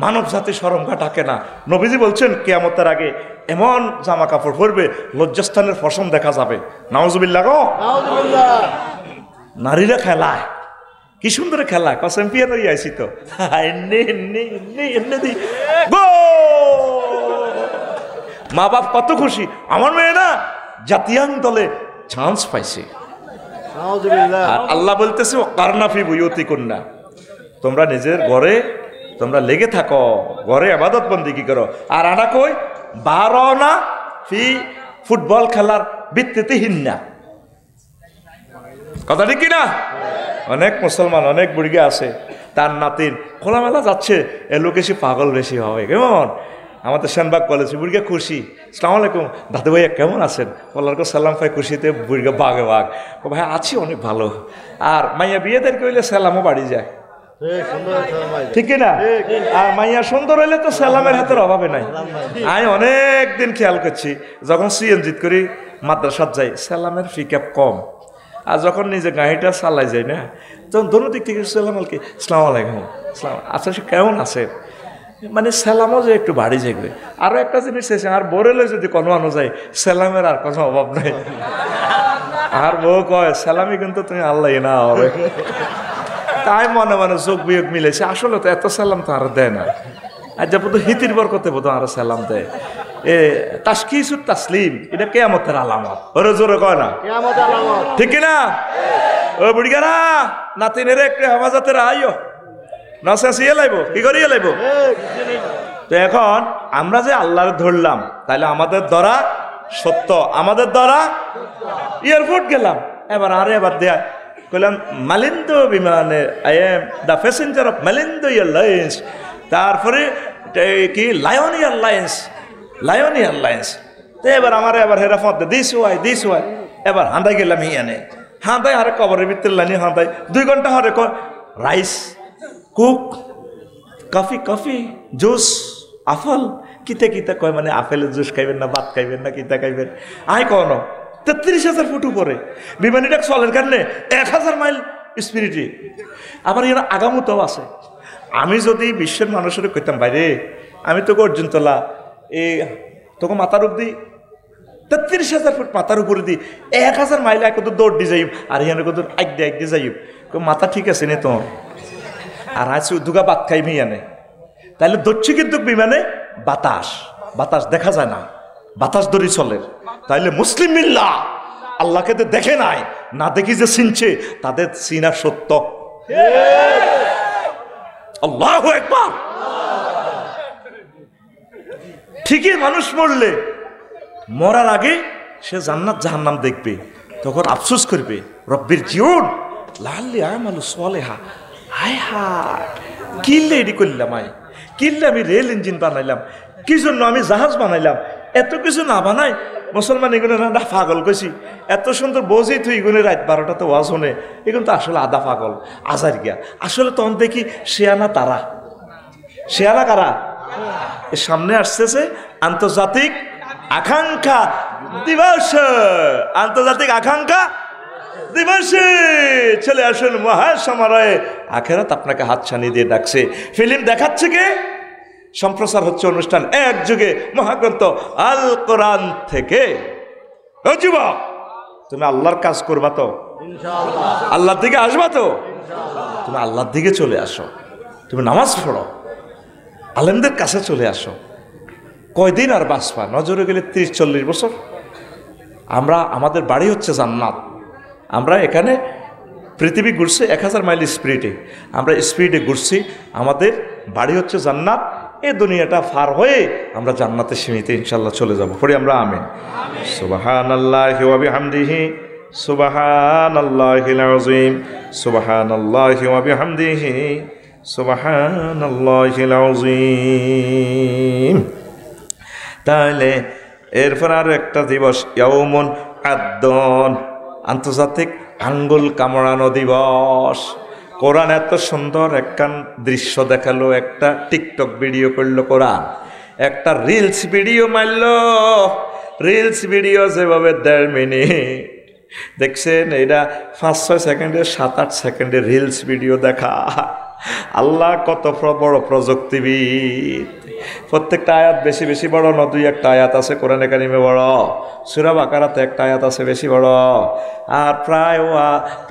মানব জাতি শরম গা ঢাকে না। নবীজি বলছেন কিয়ামতের আগে এমন জামা কাপড় পরবে লজ্জাস্থানের ফসম দেখা যাবে। নাউজুবিল্লাহ গো, নারীরা খেলায় কি সুন্দর খেলায়, চ্যাম্পিয়ন হয়ে আইছি তো, মা বাপ কত খুশি, আমার মেয়ে না জাতীয় দলে চান্স পাইছে। আর আল্লাহ বলতেছে কারনাফি বুয়ুতিকুন্না, তোমরা নিজের ঘরে তোমরা লেগে থাকো, ঘরে ইবাদত বন্দেগী করো। আর আনা কই বারনা ফি ফুটবল খেলার ভিত্তিতে হিন্না, কথা ঠিক কিনা? অনেক মুসলমান অনেক বুড়িগে আছে, তার নাতিন খোলামেলা যাচ্ছে, এ লোক এসে পাগল বেশি হবে। কেমন আমাদের সেনবাগ কলেজে বুড়িগা খুশি, আসসালামু আলাইকুম দাদু ভাইয়া কেমন আছেন? বলার সালাম পাই খুশিতে বুড়িগা বাঘে বাঘ, ও ভাই আছি অনেক ভালো। আর মাইয়া বিয়েদের কইলে সালামও বাড়ি যায়, ঠিক না? আর মাইয়া সুন্দর হইলে তো সালামের হাতের অভাবে নাই। আমি অনেক দিন খেয়াল করছি, যখন সিএনজি করি মাদ্রাসাত যাই সালামের পিকআপ কম, আর যখন নিজে গাড়িটা চালাই যায় না তখন দোনো দিক থেকে সালাম আলকে আসসালামু আলাইকুম, আচ্ছা সে কেমন আছে, মানে সালামও যে একটু বাড়ি যাবে। আরো একটা জিনিস এসে আর বোরেলে যদি কোনো আনো যায় সালামের আর কোনো অভাব নাই। আর বউ কয় সালামি কিন্তু তুমি আল্লাহ না হবে, তাই মনে মনে যোগ বিয়োগ মিলেছে। আসলে তো এত সালাম তো আর দেয় না, আর যা বোধ হিতির বরকতে বোধ আরো সালাম দেয়। এ তাসকিসুত তাসলিম, এটা কিয়ামতের আলামত। ওরে জোরে কয় না ঠিক না? ও বুড়িগারা নাতিনের একটু হেফাজতের আইও, নসিয়ে লাইব কি করিয়ে লাইব। তো এখন আমরা যে আল্লাহর ধরলাম, তাহলে আমাদের দ্বারা সত্য, আমাদের দ্বারা এয়ারপোর্ট গেলাম, এবার দেয়া কইলাম মালিন্দো বিমানে I am the passenger of Malindo Airlines, তারপরে কি লায়ন এয়ারলাইন্স। তো এবার আমার হেরা ফোন দিস ওয়াই এবার হাঁদাই গেলাম হিয়ানে, হাঁদাই আরে কবরের ভিতরে লাইনি হাঁদাই 2 ঘন্টা হরে রাইস কুক কফি জুস আফল কিতা কয়, মানে আপেলের জুস খাইবেন না ভাত খাইবেন না কিতা খাইবেন। আই কন 33,000 ফুট উপরে বিমানিটা চলের কারণে 1000 মাইল স্পিরিটে, আবার এরা আগামতেও আছে। আমি যদি বিশ্বের মানুষের কইতাম বাইরে আমি তোকে অর্জুন তোলা এই তোকে মাথার অব্দি 33,000 ফুট মাথার উপরে দিই 1000 মাইল এক দৌড় দিয়ে যাইব, আর এখানে কত আগ দিয়ে যাইব, মাথা ঠিক আছে নে তোর, আর আছে দুগা বাত খাইবি আনে। তাহলে দচ্ছে কিন্তু বিমানে বাতাস দেখা যায় না, বাতাস দড়ি চলে। তাইলে মুসলিম মিল্লাহ আল্লাহকে তো দেখে নাই, না দেখি যে চিনছে, তাদের চিনা সত্য। আল্লাহু আকবার। ঠিকই মানুষ মরলে মরার আগে সে জান্নাত জাহান্নাম দেখবে, তখন আফসোস করবে রব্বির জীবন লাল্লি আমালু সালেহা, হায় হায় কিল্লে এডি করলাম, কিল্লে আমি রেল ইঞ্জিন বানাইলাম, কি জন্য আমি জাহাজ বানাইলাম, এত কিছু না বানাই মুসলমান এগুলো না পাগল কইছি, এত সুন্দর বজি তুই এগুলো রাত 12টাতে ওয়াজ হনে, এগুলো তো আসলে আধা পাগল আজার গিয়া। আসলে তখন দেখি শেয়ানা কারা সামনে আসতেছে আন্তর্জাতিক আকাঙ্ক্ষা দিবসে চলে আসুন মহাসমারোহে, আখেরাত আপনাকে হাতছানি দিয়ে ডাকছে। ফিল্ম দেখাচ্ছে কে? সম্প্রচার হচ্ছে অনুষ্ঠান এক যুগে মহাগ্রন্থ আল কোরআন থেকে। ও যুবক, তুমি আল্লাহর কাজ করবা তো, আল্লাহর দিকে আসবা তো, তুমি আল্লাহর দিকে চলে আসো, তুমি নামাজ পড়ো, আলেমদের কাছে চলে আসো। কয়দিন আর বাঁচবা? নজরে গেলে 30-40 বছর। আমাদের বাড়ি হচ্ছে জান্নাত। আমরা এখানে পৃথিবী ঘুরছে 1000 মাইল স্পিডে, আমরা স্পিডে ঘুরছি, আমাদের বাড়ি হচ্ছে জান্নাত। এই দুনিয়াটা পার হয়ে আমরা জান্নাতে সীমিত ইনশাল্লাহ চলে যাব। পড়ি আমরা আমিন। সুবহানাল্লাহি ওয়া বিহামদিহি সুবহানাল্লাহিল আযীম সুবহানাল্লাহি ওয়া বিহামদিহি সুবহানাল্লাহিল আযীম। তাহলে এরপর আর একটা দিবস ইয়াউমুন আদ-দান, আন্তর্জাতিক আঙ্গুল কামড়ানো দিবস। কোরআন এত সুন্দর একখান দৃশ্য দেখালো, একটা টিকটক ভিডিও করলো কোরআন, একটা রিলস ভিডিও মারলো। রিলস ভিডিও যেভাবে 1.5 মিনিট দেখছেন, এটা 5-6 সেকেন্ডের 7-8 সেকেন্ডের রিলস ভিডিও দেখা। আল্লাহ কত বড় প্রযুক্তিবিদ। প্রত্যেকটা আয়াত বেশি বেশি বড় না, 2-1টা আয়াত আছে কোরআনে কারিমে বড়, সূরা বাকারাতে একটা আয়াত আছে বেশি বড়, আর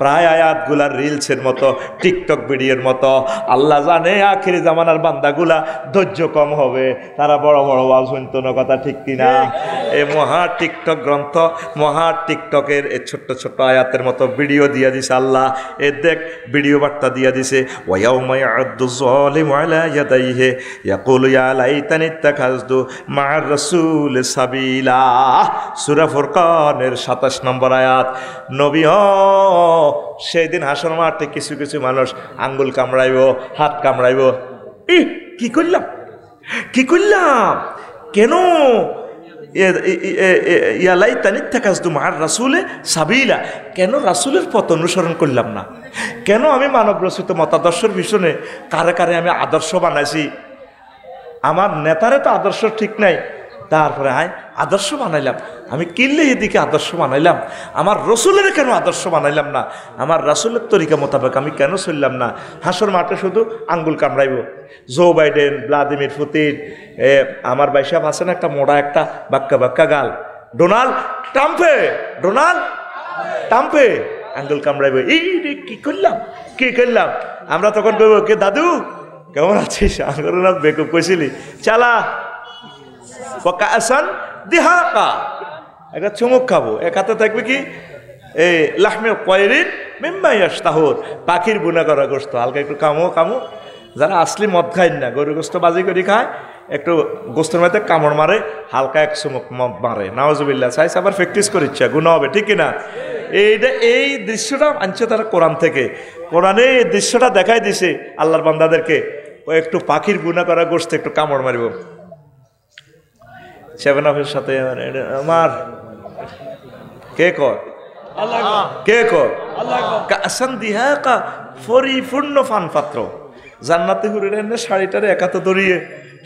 প্রায় আয়াতগুলা রিলসের মতো, টিকটক ভিডিওর মতো। আল্লাহ জানে আখিরি জামানার বান্দাগুলা ধৈর্য কম হবে, তারা বড় বড় ওয়াজ শুনতো না, কথা ঠিক কিনা? এই মহা টিকটক গ্রন্থ, মহা টিকটকের এই ছোট্ট ছোট্ট আয়াতের মতো ভিডিও দিয়ে দিছে আল্লাহ। এ দেখ ভিডিও বার্তা দিয়ে দিছে, ওয়ায়াউমা ইয়া'আদ্দু যালিমু আলা ইয়াদাইহি ইয়াকুলু ইয়া লাইতানি ইত্তাখাযতু মা'আর রাসূল সাবিলা। সূরা ফুরকানের 27 নম্বর আয়াত। নবী সেই দিন হাসর মাঠে কিছু কিছু মানুষ আঙ্গুল কামড়াইব, হাত কামড়াইব, কি করলাম কি করলাম, কেন সাবিলা, কেন রাসূলের পথ অনুসরণ করলাম না, কেন আমি মানব রচিত মতাদর্শের পিছনে কারে কারে আমি আদর্শ বানাইছি, আমার নেতারে তো আদর্শ ঠিক নাই, তারপরে আদর্শ বানাইলাম, আমি কিনলে এদিকে আদর্শ বানাইলাম, আমার রসুলের কেন আদর্শ বানাইলাম না, আমার রাসূলের তরিকা মোতাবেক আমি কেন চললাম না। হাসর মাঠে শুধু আঙ্গুল কামড়াইব। জো বাইডেন, ভ্লাদিমির পুতিন, আমার বাইসাব আছে না একটা মোড়া একটা বাক্কা বাক্কা গাল, ডোনাল্ড ট্রাম্পে আঙ্গুল কামড়াইব, এই কি করলাম কি করলাম। আমরা তখন কইব, কে দাদু কেমন আছিস, আঙ্গুর নাম বেকুব কইছিলি, চালা আসান দিহাকা, একটা চুমুক খাবো। এক হাতে থাকবে কি এই লাহমে কয়রিন মিম্মা ইয়াশতাহুর, পাখির বুনা করা গোস্ত, হালকা একটু কামো। যারা আসলি মদ খায় না, গরু গোস্ত বাজি করে খায়, একটু গোস্তের মধ্যে কামড় মারে, হালকা এক চুমুক মারে, নাউজুবিল্লাহ, চাইছে আবার প্র্যাকটিস করে ইচ্ছা গুনাহ হবে, ঠিক কিনা। এই দৃশ্যটা আনছে তারা কোরআন থেকে। কোরআনে এই দৃশ্যটা দেখাই দিছে আল্লাহর বান্দাদেরকে, একটু পাখির বুনা করা গোস্ত একটু কামড় মারিব। 7-Up-এর সাথে আমার কে কয় কাসান দিহাকা, পরিপূর্ণ ফান পাত্র, জান্নাতে হুরের এনে শাড়িটারে একাতে ধরিয়ে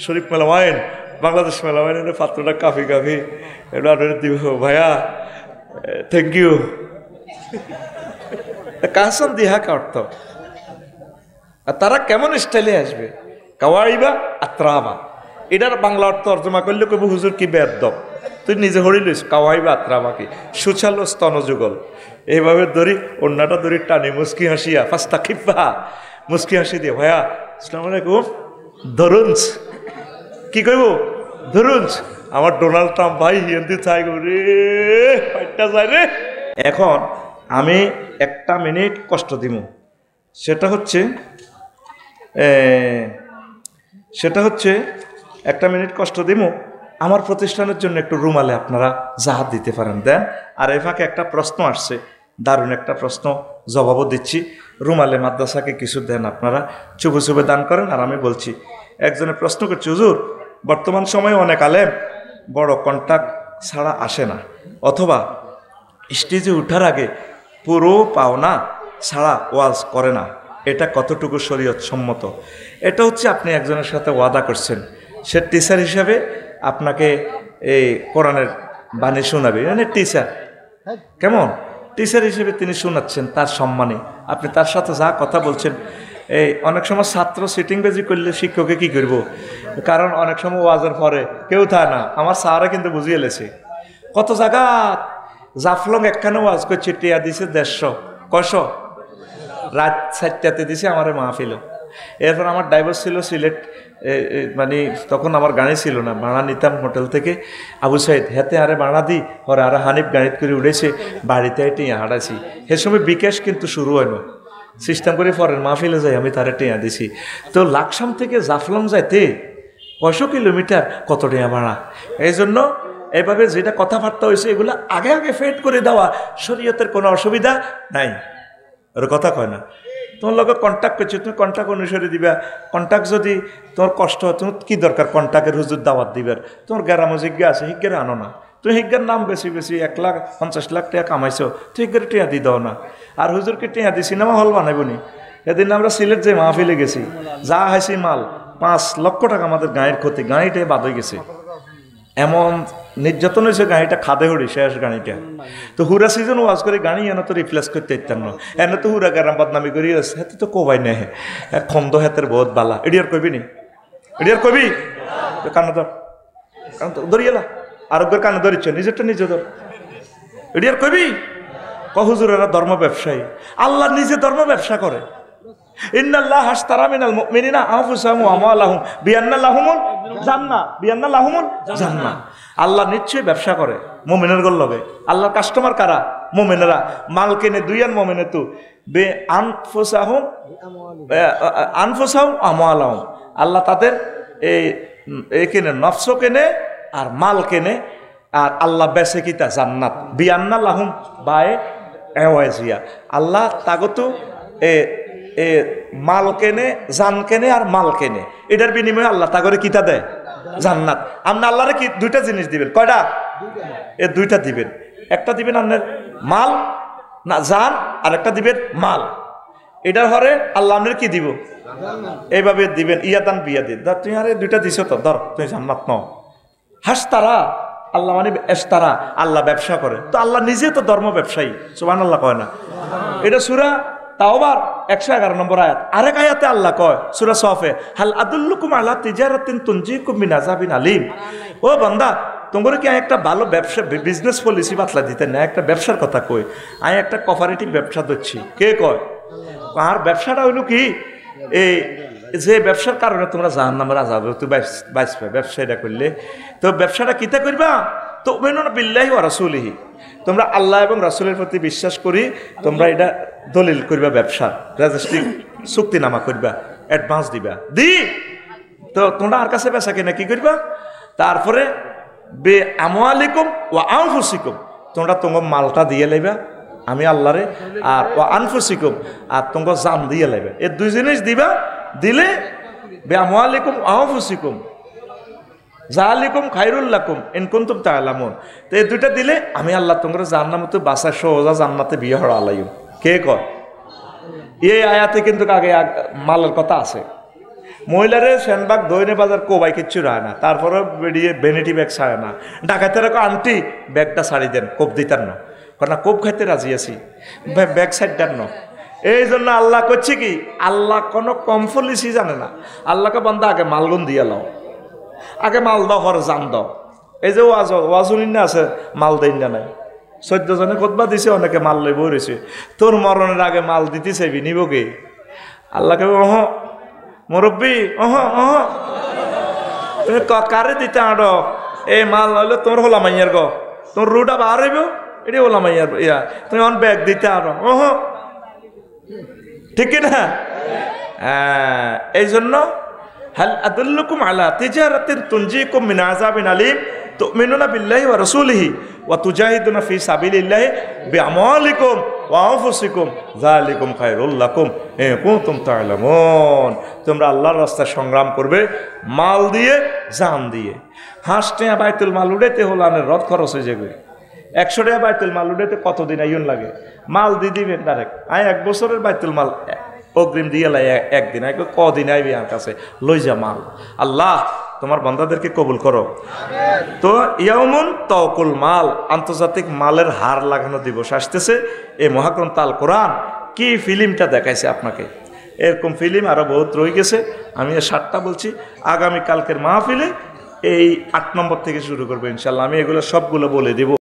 শরীফ মেলামাইন, বাংলাদেশ মেলামাইন এনে পাত্রটা কাফি এটা দিব ভাইয়া, থ্যাংক ইউ। কাসান দিহাকা অর্থ, আর তারা কেমন স্টাইলে আসবে, কাওয়াইবা আত্রাবা, এটার বাংলা অর্থ তর্জমা করলে কবি হুজুর কি বেদব, তুই নিজে হরি লইস, কাওয়াইবা আত্রাবা কি সুচালো স্তনযুগল, এইভাবে ধরি অন্যটা ধরি টানি মুস্কি হাসিয়া ফাস্তা খিপা, মুস্কি হাসি দিয়ে ভাইয়া আসসালামু আলাইকুম, ধরুন কি কইব ধরুন, আমার ডোনাল্ড ট্রাম্প ভাই হিন্দি চাই রে পাইটা যায় রে। এখন আমি 1 মিনিট কষ্ট দিব, সেটা হচ্ছে 1 মিনিট কষ্ট দিব, আমার প্রতিষ্ঠানের জন্য একটু রুমালে আপনারা জাহাজ দিতে পারেন, দেন। আর এই ফাঁকে একটা প্রশ্ন আসছে, দারুণ একটা প্রশ্ন, জবাবও দিচ্ছি। রুমালে মাদ্রাসাকে কিছু দেন, আপনারা চুপে দান করেন। আর আমি বলছি, একজনে প্রশ্ন করছে, হুজুর বর্তমান সময়ে অনেক আলেম বড় কন্টাক্ট ছাড়া আসে না, অথবা স্টেজে উঠার আগে পুরো পাওনা ছাড়া ওয়াজ করে না, এটা কতটুকু শরীয়ত সম্মত? এটা হচ্ছে আপনি একজনের সাথে ওয়াদা করছেন, সে টিচার হিসাবে আপনাকে এই কোরআনের বাণী শোনাবে, মানে টিচার কেমন টিচার হিসেবে তিনি শোনাচ্ছেন, তার সম্মানে আপনি তার সাথে যা কথা বলছেন। এই অনেক সময় ছাত্র সিটিং বেজি করলে শিক্ষকে কি করব, কারণ অনেক সময় ওয়াজের পরে কেউ থাকে না, আমার স্যারা কিন্তু বুঝিয়ে লেছে কত জায়গা জাফলং একখানে ওয়াজ করছে, টিয়া দিছে 150, কয়শো, রাত 4টাতে দিছে আমার মাহফিল। এরপর আমার ড্রাইভার ছিল সিলেট, মানে তখন আমার গাড়ি ছিল না, ভাড়া নিতাম হোটেল থেকে, আবু সাইদ হেতে আরে ভাড়া দিই ওরা আর হানিফ গাড়িত করে উঠেছে, বাড়িতে টিয়া হাঁটাইছি। সে সময় বিকাশ কিন্তু শুরু হয় না, সিস্টেম করে পরের মাহফিলে যাই আমি তারে টিয়া দিছি। তো লাকসাম থেকে জাফলং যাইতে 500 কিলোমিটার, কত টিয়া ভাড়া। এই জন্য এইভাবে যেটা কথাবার্তা হয়েছে এগুলো আগে আগে ফেড করে দেওয়া, শরীয়তের কোনো অসুবিধা নাই। ওর কথা কয় না, তোমার লোক কন্ট্যাক্ট করছে, তুমি কন্ট্যাক্ট অনুসারে দিবা। কন্ট্যাক্ট যদি তোমার কষ্ট হয়, তোমার কী দরকার কন্ট্যাক্টের হুজুর দাওয়াত দিবার, তোমার গ্রামে জিজ্ঞা আছে, হিজ্ঞারে আনো না। তুমি হিজ্ঞার নাম বেশি 1,50,00,000 টাকা কামাইছো, তুই হিজ্ঞারে টিয়া দি দাও না। আর হুজুরকে টিয়া দি সিনেমা হল বানাইবনি। এদিন আমরা সিলেট যে মাহফিলে গেছি, যা হাইছি মাল 5 লক্ষ টাকা আমাদের গাঁয়ের ক্ষতি, গাড়িটাই বাদ হয়ে গেছে। এমন নির্যাতন হয়েছে, গাড়িটা খাদে হরি শেষ গাড়িটা। তো হুরা সিজন ওয়াজ করে গাড়ি এনে তো রিপ্লেস করতে ইত্যান না, এনে তো হুরা গ্রাম বদনামি করি আছে, হাতে তো কোবাই নেহে খন্দ হাতের বহুত বালা। এডিয়ার কবি নি, এডিয়ার কবি কানে ধর, কারণ তো ধরিয়েলা আরোগ্যের কানে ধরিচ্ছ, নিজেরটা নিজে ধর। এডিয়ার কবি হুজুরেরা ধর্ম ব্যবসায়ী, আল্লাহ নিজে ধর্ম ব্যবসা করে। ইন্নাল্লাহ আশতারা মিনাল মুমিনিনা আনফুসাহুম ওয়া আমওয়ালাহুম বিআন্না লাহুমুল জান্নাহ, বিআন্না লাহুমুল জান্নাহ। আল্লাহ নিশ্চয়ই ব্যবসা করে মুমিনের গোল লগে। আল্লাহর কাস্টমার কারা? মুমিনেরা। মাল কেনে দুইয়ান মুমিনে তো বে আনফুসাহুম আমওয়ালাহুম, আল্লাহ তাদের এই কেনে নফস কেনে আর মাল কেনে, আর আল্লাহ বেচে কিতা জান্নাত। বিআন্না লাহুম বায়ে এওয়াজিয়া, আল্লাহ তাগতো এ মাল কেনে, জান কেনে আর মাল কেনে, এটার বিনিময়ে আল্লাহ তাগরে কিতা দেয়? জান্নাত। আপনি আল্লাহরে কি দুইটা জিনিস দিবেন? কয়টা? এ দুইটা দিবেন। একটা দিবেন আপনার মাল না জান, আর একটা দিবেন মাল। এটার হরে আল্লাহ আপনার কি দিব? এইভাবে দিবেন, ইয়াদান বিয়া দিন। তুই আরে দুইটা দিছ তো, ধর তুই জান্নাত ন। হাসতারা আল্লাহ মানে এস্তারা, আল্লাহ ব্যবসা করে। তো আল্লাহ নিজে তো ধর্ম ব্যবসায়ী, সুবহানাল্লাহ কয় না? এটা সূরা তাওবার 111 নম্বর আয়াত। আরেক আয়াতে আল্লাহ কয় সূরা সফে, হাল আদুল্লুকুম আলা তিজারাতিন তুনজিকুম মিন আযাবিন আলীম। ও বান্দা, তোমরা কি একটা ভালো ব্যবসা বিজনেস পলিসি বাতলা দিতে না? একটা ব্যবসার কথা কই, আমি একটা কোঅপারেটিভ ব্যবসা দিচ্ছি। কে কয়? আর ব্যবসাটা হইল কি, এই যে ব্যবসার কারণে তোমরা জাহান্নামের আযাব তুই বাঁচবে ব্যবসাটা করলে। তো ব্যবসাটা কিতা করবা? তুমিনুনা বিল্লাহি ওয়া রাসূলিহি, তোমরা আল্লাহ এবং রাসূলের প্রতি বিশ্বাস করি তোমরা এটা দলিল করবা, ব্যবসা রেজিস্ট্রি চুক্তিনামা করবা, অ্যাডভান্স দিবা। তো তোমরা আর কাছে বেচা কিনা কি করবা? তারপরে বে আমওয়ালিকুম ওয়া আনফুসিকুম, তোমরা তোমার মালটা দিয়ে লাইবা আমি আল্লাহরে, আর ওয়া আনফুসিকুম, আর তোমার জান দিয়ে লাইবা। এই দুই জিনিস দিবা, দিলে বে আমওয়ালিকুম ওয়া আনফুসিকুম যালিকুম খায়রুল লাকুম ইন কুনতুম তা'লামুন। তো এই দুইটা দিলে আমি আল্লাহ তোমরা জান্নাতে বাসা সোজা জান্নাতে বিয়ে হওয়া আলাইম। কে কয়? এই আয়াতে কিন্তু আগে মালের কথা আছে। মহিলারে সেনবাগ দৈনে বাজার কোবাই কিচ্ছু রায় না, তারপরে বেরিয়ে ভ্যানিটি ব্যাগ ছাড়ে না। ডাকাতেরা আন্টি ব্যাগটা ছাড়ি দেন, কোপ দিতার না, না কোপ খাইতে রাজি আছি, ব্যাগ সাইড দেন না। এই জন্য আল্লাহ করছে কি, আল্লাহ কোনো কম পলিসি জানে না। আল্লাহকে বান্দা আগে মালগুন দিয়ে লাও, আগে মাল দাও, হর জান দাও। এই যে ওয়াজুন না আছে, মাল দেন না নাই। 14 জনে খোদবা দিছে, অনেকে মাল লই বইছে। তোর মরণের আগে মাল দিতে চাইবি, নিব কে? আল্লাহকে ওহ মুরব্বী, ওহ ওহ তুমি কারে দিতে আড়ো? এই মাল হইলে তোর হলা মাইয়ার গো, তোর রুটা বার হইব, এটি হলা মাইয়ার ইয়া, তুমি অন ব্যাগ দিতে আড়ো। ওহ ঠিক না? এই জন্য হাল আদুল্লুকুম আলা তিজারাতিন তুনজিকুম মিন আযাবিন আলীম তুমিনুনা বিল্লাহি ওয়া রাসূলিহি ওয়া তুজাহিদুনা ফি সাবিলিল্লাহি বিআমওয়ালিকুম ওয়া আনফুসিকুম যালিকুম খায়রুল লাকুম ইন কুনতুম তা'লামুন। তোমরা আল্লাহর রাস্তায় সংগ্রাম করবে মাল দিয়ে, জান দিয়ে। 5 টাকা বাইতুল মাল উড়াইতে হলো আনের রদ খরচ হয়ে যাবে। 100 টাকা বাইতুল মাল উড়াইতে কতদিন আইন লাগে? মাল দিয়ে দিবেন ডাইরেক্ট। 1 বছরের বাইতুল মাল অগ্রিম দিয়ে লাই, একদিন কদিন আইবি আমার কাছে লই যা মাল। আল্লাহ তোমার বান্দাদেরকে কবুল করো। তো ইয়াউমুন তাওকুল মাল, আন্তর্জাতিক মালের হার লাগানো দিবস আসতেছে। এই মহাগ্রন্থ আল কোরআন কি ফিল্মটা দেখাইছে আপনাকে, এরকম ফিল্ম আরো বহুত রয়ে গেছে। আমি 7টা বলছি, আগামী কালকের মাহফিলে এই 8 নম্বর থেকে শুরু করবো ইনশাল্লাহ। আমি এগুলো সবগুলো বলে দিব।